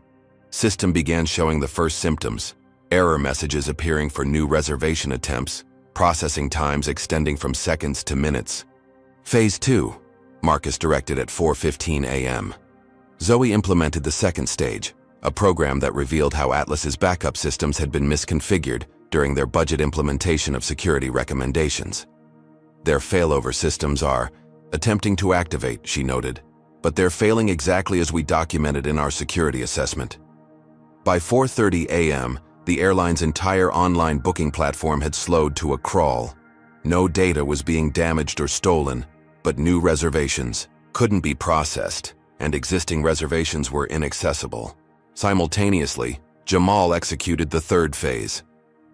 system began showing the first symptoms, error messages appearing for new reservation attempts, processing times extending from seconds to minutes. Phase 2, Marcus directed at 4:15 a.m. Zoe implemented the second stage, a program that revealed how Atlas's backup systems had been misconfigured during their budget implementation of security recommendations. Their failover systems are attempting to activate, she noted, but they're failing exactly as we documented in our security assessment. By 4:30 a.m., the airline's entire online booking platform had slowed to a crawl. No data was being damaged or stolen, but new reservations couldn't be processed, and existing reservations were inaccessible. Simultaneously, Jamal executed the third phase,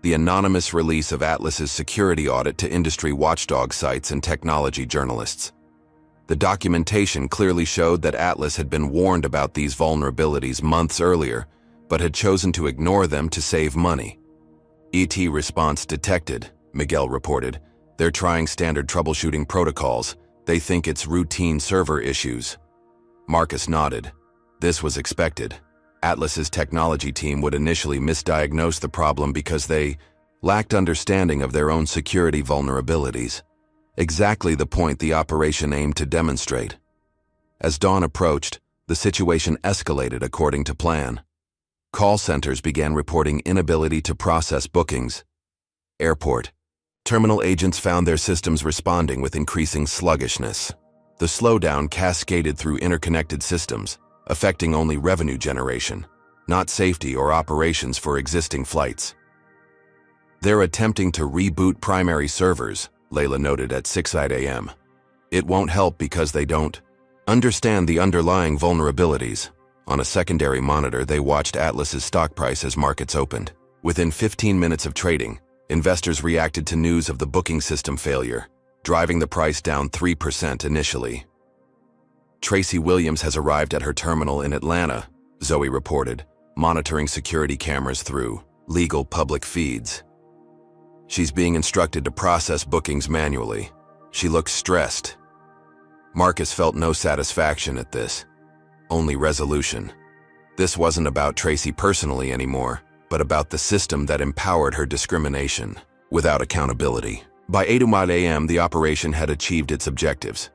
the anonymous release of Atlas's security audit to industry watchdog sites and technology journalists. The documentation clearly showed that Atlas had been warned about these vulnerabilities months earlier, but had chosen to ignore them to save money. ET response detected, Miguel reported. They're trying standard troubleshooting protocols. They think it's routine server issues. Marcus nodded. This was expected. Atlas's technology team would initially misdiagnose the problem because they lacked understanding of their own security vulnerabilities. Exactly the point the operation aimed to demonstrate. As dawn approached, the situation escalated according to plan. Call centers began reporting inability to process bookings. Airport. Terminal agents found their systems responding with increasing sluggishness. The slowdown cascaded through interconnected systems, affecting only revenue generation, not safety or operations for existing flights. They're attempting to reboot primary servers, Layla noted at 6 a.m. It won't help because they don't understand the underlying vulnerabilities. On a secondary monitor, they watched Atlas's stock price as markets opened. Within 15 minutes of trading, investors reacted to news of the booking system failure, driving the price down 3% initially. Tracy Williams has arrived at her terminal in Atlanta, Zoe reported, monitoring security cameras through legal public feeds. She's being instructed to process bookings manually. She looks stressed. Marcus felt no satisfaction at this, only resolution. This wasn't about Tracy personally anymore, but about the system that empowered her discrimination without accountability. By 8 a.m., the operation had achieved its objectives.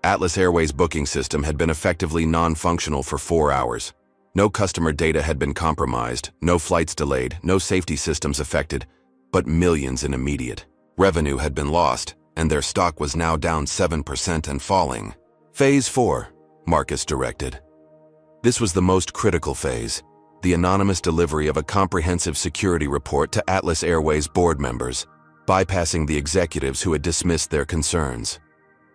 Atlas Airways' booking system had been effectively non-functional for 4 hours. No customer data had been compromised, no flights delayed, no safety systems affected, but millions in immediate revenue had been lost, and their stock was now down 7% and falling. Phase 4, Marcus directed. This was the most critical phase, the anonymous delivery of a comprehensive security report to Atlas Airways board members, bypassing the executives who had dismissed their concerns.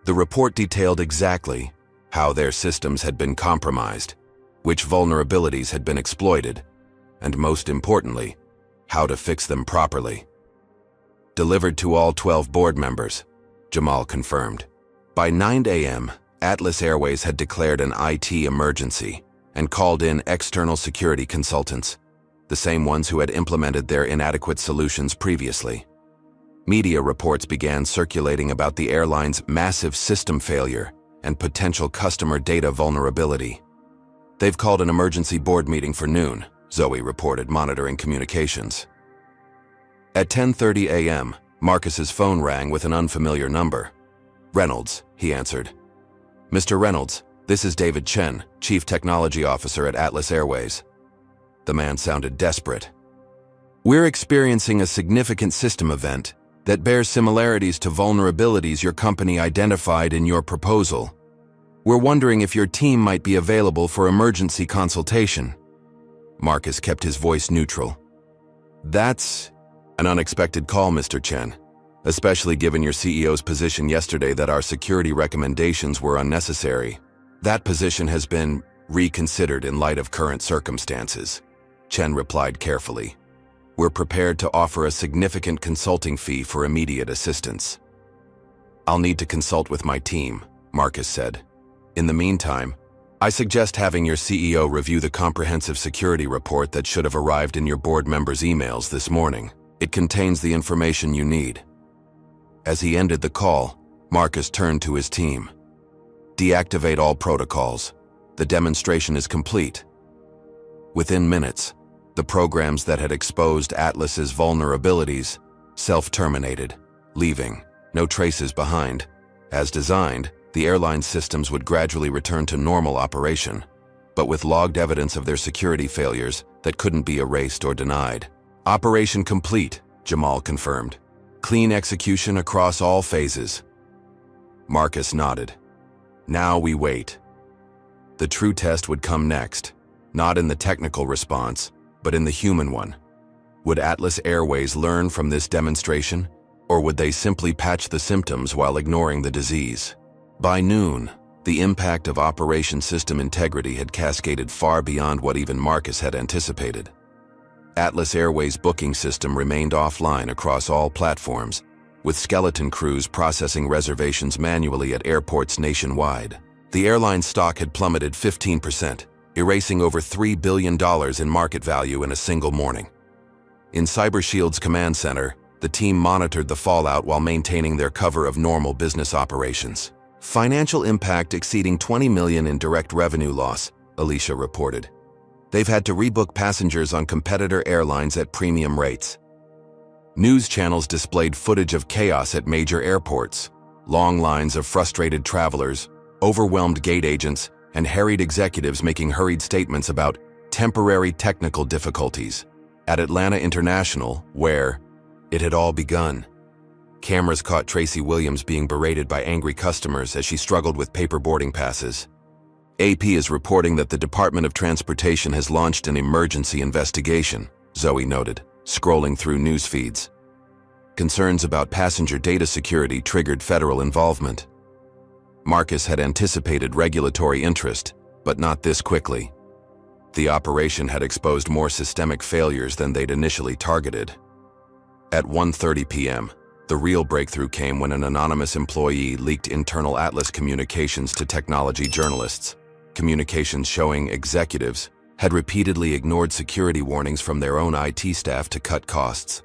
The report detailed exactly how their systems had been compromised, which vulnerabilities had been exploited, and most importantly, how to fix them properly. Delivered to all 12 board members, Jamal confirmed. By 9 a.m., Atlas Airways had declared an IT emergency and called in external security consultants, the same ones who had implemented their inadequate solutions previously. Media reports began circulating about the airline's massive system failure and potential customer data vulnerability. They've called an emergency board meeting for noon, Zoe reported, monitoring communications. At 10:30 a.m., Marcus's phone rang with an unfamiliar number. Reynolds, he answered. Mr. Reynolds, this is David Chen, Chief Technology Officer at Atlas Airways. The man sounded desperate. We're experiencing a significant system event that bears similarities to vulnerabilities your company identified in your proposal. We're wondering if your team might be available for emergency consultation. Marcus kept his voice neutral. That's an unexpected call, Mr. Chen, especially given your CEO's position yesterday that our security recommendations were unnecessary. That position has been reconsidered in light of current circumstances, Chen replied carefully. We're prepared to offer a significant consulting fee for immediate assistance. I'll need to consult with my team, Marcus said. In the meantime, I suggest having your CEO review the comprehensive security report that should have arrived in your board members' emails this morning. It contains the information you need. As he ended the call, Marcus turned to his team. Deactivate all protocols. The demonstration is complete. Within minutes, the programs that had exposed Atlas's vulnerabilities self-terminated, leaving no traces behind. As designed, the airline systems would gradually return to normal operation, but with logged evidence of their security failures that couldn't be erased or denied. Operation complete, Jamal confirmed. Clean execution across all phases. Marcus nodded. Now we wait. The true test would come next, not in the technical response, but in the human one. Would Atlas Airways learn from this demonstration, or would they simply patch the symptoms while ignoring the disease? By noon, the impact of Operation System Integrity had cascaded far beyond what even Marcus had anticipated. Atlas Airways' booking system remained offline across all platforms, with skeleton crews processing reservations manually at airports nationwide. The airline stock had plummeted 15%, erasing over $3 billion in market value in a single morning. In CyberShield's command center, the team monitored the fallout while maintaining their cover of normal business operations. Financial impact exceeding $20 million in direct revenue loss, Alicia reported. They've had to rebook passengers on competitor airlines at premium rates. News channels displayed footage of chaos at major airports, long lines of frustrated travelers, overwhelmed gate agents, and harried executives making hurried statements about temporary technical difficulties. At Atlanta International, where it had all begun, cameras caught Tracy Williams being berated by angry customers as she struggled with paper boarding passes. AP is reporting that the Department of Transportation has launched an emergency investigation, Zoe noted, scrolling through news feeds. Concerns about passenger data security triggered federal involvement. Marcus had anticipated regulatory interest, but not this quickly. The operation had exposed more systemic failures than they'd initially targeted. At 1:30 p.m., the real breakthrough came when an anonymous employee leaked internal Atlas communications to technology journalists. Communications showing executives had repeatedly ignored security warnings from their own IT staff to cut costs.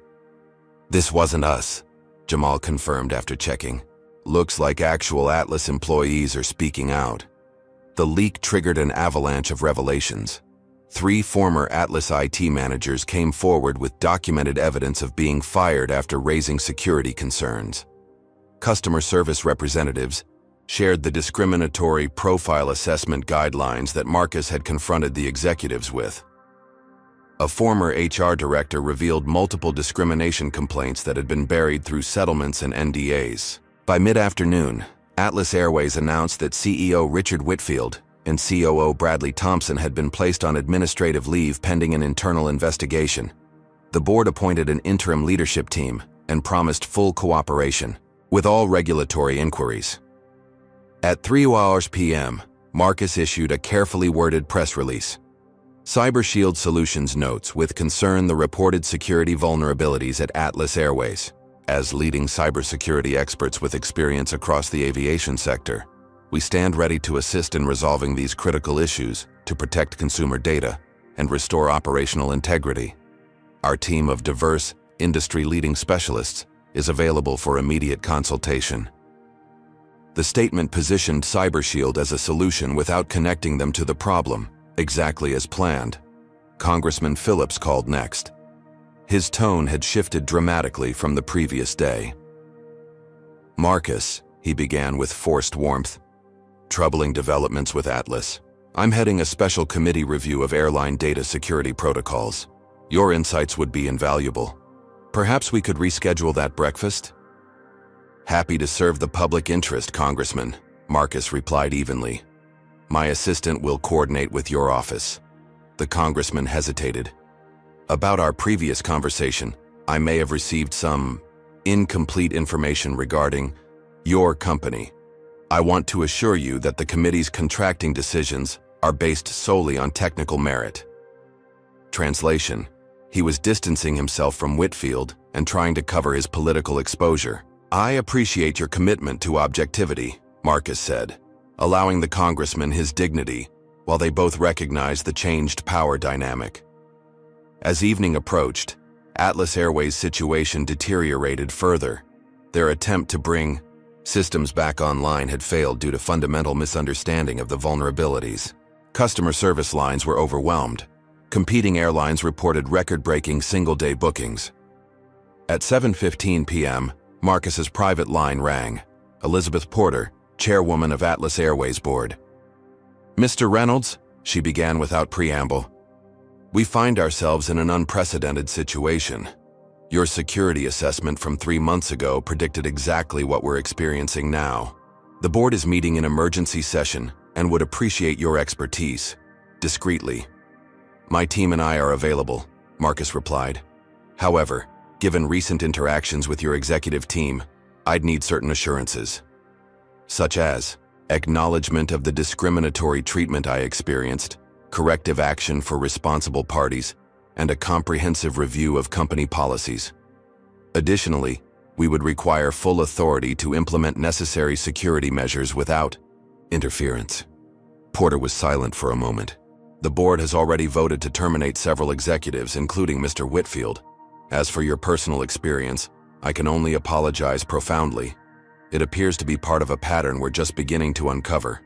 "This wasn't us," Jamal confirmed after checking. "Looks like actual Atlas employees are speaking out." The leak triggered an avalanche of revelations. 3 former Atlas IT managers came forward with documented evidence of being fired after raising security concerns. Customer service representatives shared the discriminatory profile assessment guidelines that Marcus had confronted the executives with. A former HR director revealed multiple discrimination complaints that had been buried through settlements and NDAs. By mid-afternoon, Atlas Airways announced that CEO Richard Whitfield and COO Bradley Thompson had been placed on administrative leave pending an internal investigation. The board appointed an interim leadership team and promised full cooperation with all regulatory inquiries. At 3:00 p.m., Marcus issued a carefully worded press release. CyberShield Solutions notes with concern the reported security vulnerabilities at Atlas Airways. As leading cybersecurity experts with experience across the aviation sector, we stand ready to assist in resolving these critical issues to protect consumer data and restore operational integrity. Our team of diverse, industry-leading specialists is available for immediate consultation. The statement positioned CyberShield as a solution without connecting them to the problem, exactly as planned. Congressman Phillips called next. His tone had shifted dramatically from the previous day. "Marcus," he began with forced warmth. "Troubling developments with Atlas. I'm heading a special committee review of airline data security protocols. Your insights would be invaluable. Perhaps we could reschedule that breakfast?" "Happy to serve the public interest, Congressman," Marcus replied evenly. "My assistant will coordinate with your office." The congressman hesitated. "About our previous conversation, I may have received some incomplete information regarding your company. I want to assure you that the committee's contracting decisions are based solely on technical merit." Translation: he was distancing himself from Whitfield and trying to cover his political exposure. "I appreciate your commitment to objectivity," Marcus said, allowing the congressman his dignity while they both recognized the changed power dynamic. As evening approached, Atlas Airways' situation deteriorated further. Their attempt to bring systems back online had failed due to fundamental misunderstanding of the vulnerabilities. Customer service lines were overwhelmed. Competing airlines reported record-breaking single-day bookings. At 7:15 p.m., Marcus's private line rang. Elizabeth Porter, chairwoman of Atlas Airways board. "Mr. Reynolds," she began without preamble, "we find ourselves in an unprecedented situation. Your security assessment from 3 months ago predicted exactly what we're experiencing now. The board is meeting in emergency session and would appreciate your expertise. Discreetly." "My team and I are available," Marcus replied. "However, given recent interactions with your executive team, I'd need certain assurances, such as acknowledgement of the discriminatory treatment I experienced, corrective action for responsible parties, and a comprehensive review of company policies. Additionally, we would require full authority to implement necessary security measures without interference." Porter was silent for a moment. "The board has already voted to terminate several executives, including Mr. Whitfield. As for your personal experience, I can only apologize profoundly. It appears to be part of a pattern we're just beginning to uncover."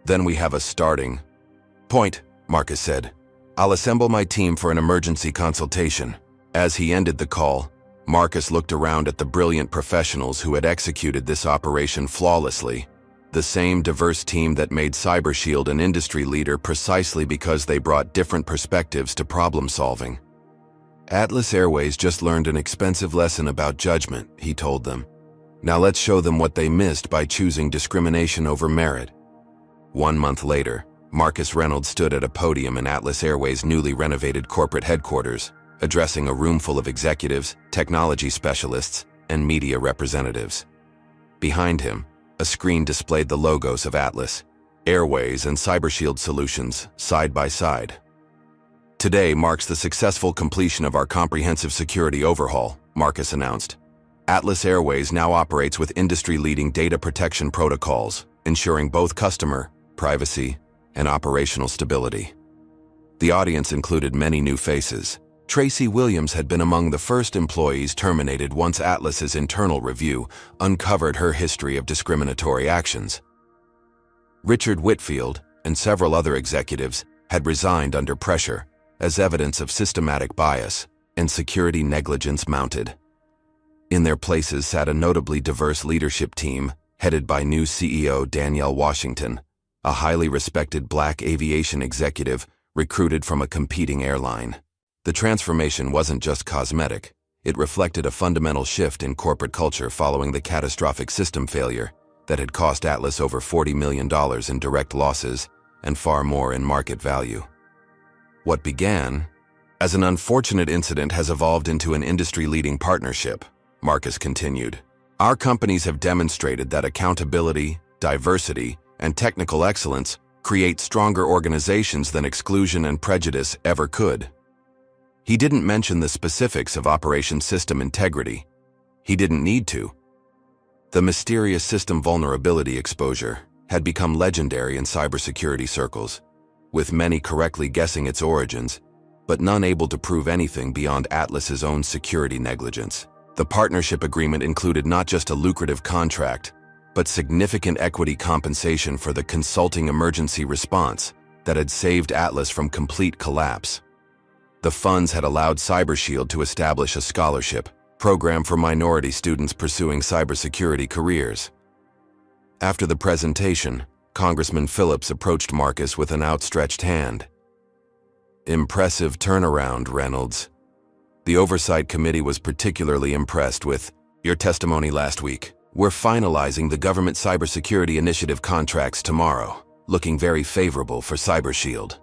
"Then we have a starting point," Marcus said. "I'll assemble my team for an emergency consultation." As he ended the call, Marcus looked around at the brilliant professionals who had executed this operation flawlessly. The same diverse team that made CyberShield an industry leader precisely because they brought different perspectives to problem solving. "Atlas Airways just learned an expensive lesson about judgment," he told them. "Now let's show them what they missed by choosing discrimination over merit." 1 month later, Marcus Reynolds stood at a podium in Atlas Airways' newly renovated corporate headquarters, addressing a room full of executives, technology specialists, and media representatives. Behind him, a screen displayed the logos of Atlas Airways and CyberShield Solutions side by side. Today marks the successful completion of our comprehensive security overhaul, Marcus announced. Atlas Airways now operates with industry-leading data protection protocols, ensuring both customer privacy and operational stability. The audience included many new faces. Tracy Williams had been among the first employees terminated once Atlas's internal review uncovered her history of discriminatory actions. Richard Whitfield and several other executives had resigned under pressure as evidence of systematic bias and security negligence mounted. In their places sat a notably diverse leadership team headed by new CEO Danielle Washington, a highly respected Black aviation executive recruited from a competing airline. The transformation wasn't just cosmetic. It reflected a fundamental shift in corporate culture following the catastrophic system failure that had cost Atlas over $40 million in direct losses and far more in market value. What began as an unfortunate incident has evolved into an industry-leading partnership, Marcus continued. Our companies have demonstrated that accountability, diversity, and technical excellence create stronger organizations than exclusion and prejudice ever could. He didn't mention the specifics of Operation System Integrity. He didn't need to. The mysterious system vulnerability exposure had become legendary in cybersecurity circles, with many correctly guessing its origins, but none able to prove anything beyond Atlas's own security negligence. The partnership agreement included not just a lucrative contract, but significant equity compensation for the consulting emergency response that had saved Atlas from complete collapse. The funds had allowed CyberShield to establish a scholarship program for minority students pursuing cybersecurity careers. After the presentation, Congressman Phillips approached Marcus with an outstretched hand. Impressive turnaround, Reynolds. The Oversight Committee was particularly impressed with your testimony last week. We're finalizing the Government Cybersecurity Initiative contracts tomorrow, looking very favorable for CyberShield.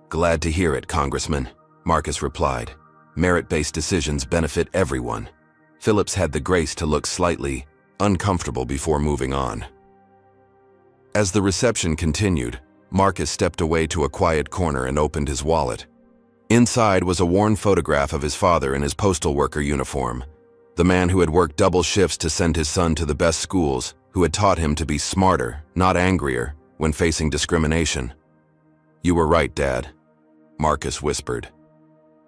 Glad to hear it, Congressman, Marcus replied. Merit-based decisions benefit everyone. Phillips had the grace to look slightly uncomfortable before moving on. As the reception continued, Marcus stepped away to a quiet corner and opened his wallet. Inside was a worn photograph of his father in his postal worker uniform, the man who had worked double shifts to send his son to the best schools, who had taught him to be smarter, not angrier, when facing discrimination. You were right, Dad, Marcus whispered.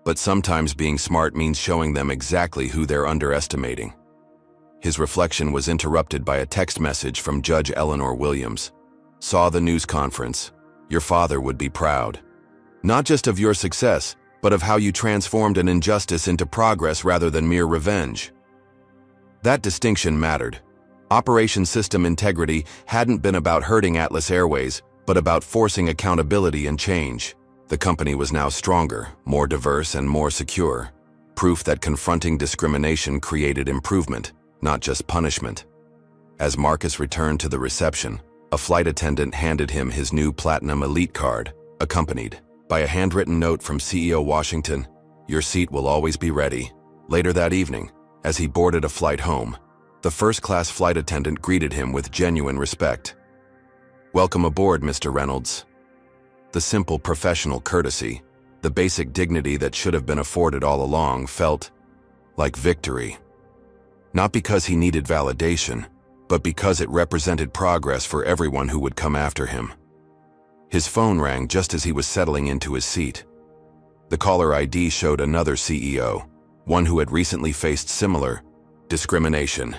But sometimes being smart means showing them exactly who they're underestimating. His reflection was interrupted by a text message from Judge Eleanor Williams. Saw the news conference. Your father would be proud. Not just of your success, but of how you transformed an injustice into progress rather than mere revenge. That distinction mattered. Operation System Integrity hadn't been about hurting Atlas Airways, but about forcing accountability and change. The company was now stronger, more diverse, and more secure. Proof that confronting discrimination created improvement, not just punishment. As Marcus returned to the reception, a flight attendant handed him his new Platinum Elite card, accompanied by a handwritten note from CEO Washington. Your seat will always be ready. Later that evening, as he boarded a flight home, the first-class flight attendant greeted him with genuine respect. Welcome aboard, Mr. Reynolds. The simple professional courtesy, the basic dignity that should have been afforded all along, felt like victory. Not because he needed validation, but because it represented progress for everyone who would come after him. His phone rang just as he was settling into his seat. The caller ID showed another CEO, one who had recently faced similar discrimination.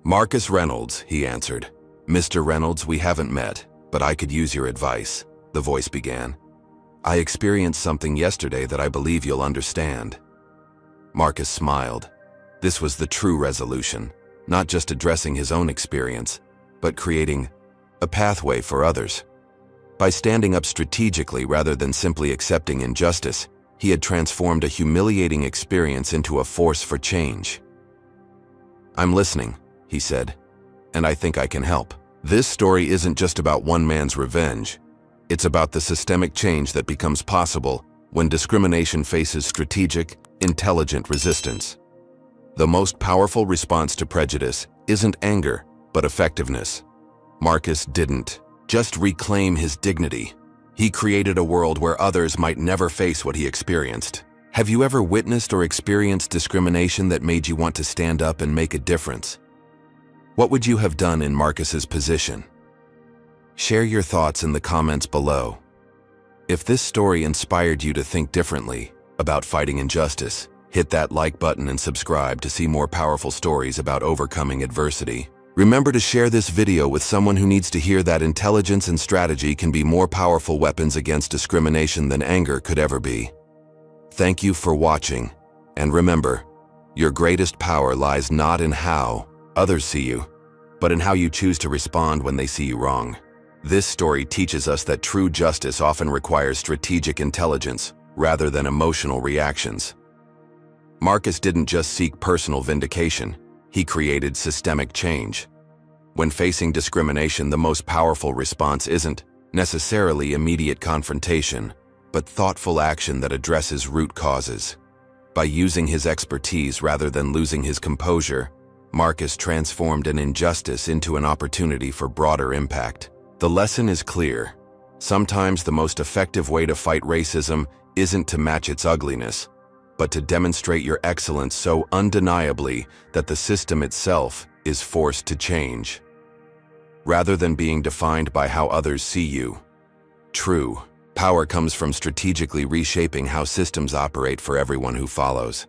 Marcus Reynolds, he answered. Mr. Reynolds, we haven't met, but I could use your advice, the voice began. I experienced something yesterday that I believe you'll understand. Marcus smiled. This was the true resolution, not just addressing his own experience, but creating a pathway for others. By standing up strategically rather than simply accepting injustice, he had transformed a humiliating experience into a force for change. I'm listening, he said, and I think I can help. This story isn't just about one man's revenge. It's about the systemic change that becomes possible when discrimination faces strategic, intelligent resistance. The most powerful response to prejudice isn't anger, but effectiveness. Marcus didn't just reclaim his dignity. He created a world where others might never face what he experienced. Have you ever witnessed or experienced discrimination that made you want to stand up and make a difference? What would you have done in Marcus's position? Share your thoughts in the comments below. If this story inspired you to think differently about fighting injustice, hit that like button and subscribe to see more powerful stories about overcoming adversity. Remember to share this video with someone who needs to hear that intelligence and strategy can be more powerful weapons against discrimination than anger could ever be. Thank you for watching, and remember, your greatest power lies not in how others see you, but in how you choose to respond when they see you wrong. This story teaches us that true justice often requires strategic intelligence rather than emotional reactions. Marcus didn't just seek personal vindication, he created systemic change. When facing discrimination, the most powerful response isn't necessarily immediate confrontation, but thoughtful action that addresses root causes. By using his expertise rather than losing his composure, Marcus transformed an injustice into an opportunity for broader impact. The lesson is clear. Sometimes the most effective way to fight racism isn't to match its ugliness, but to demonstrate your excellence so undeniably that the system itself is forced to change. Rather than being defined by how others see you. True power comes from strategically reshaping how systems operate for everyone who follows.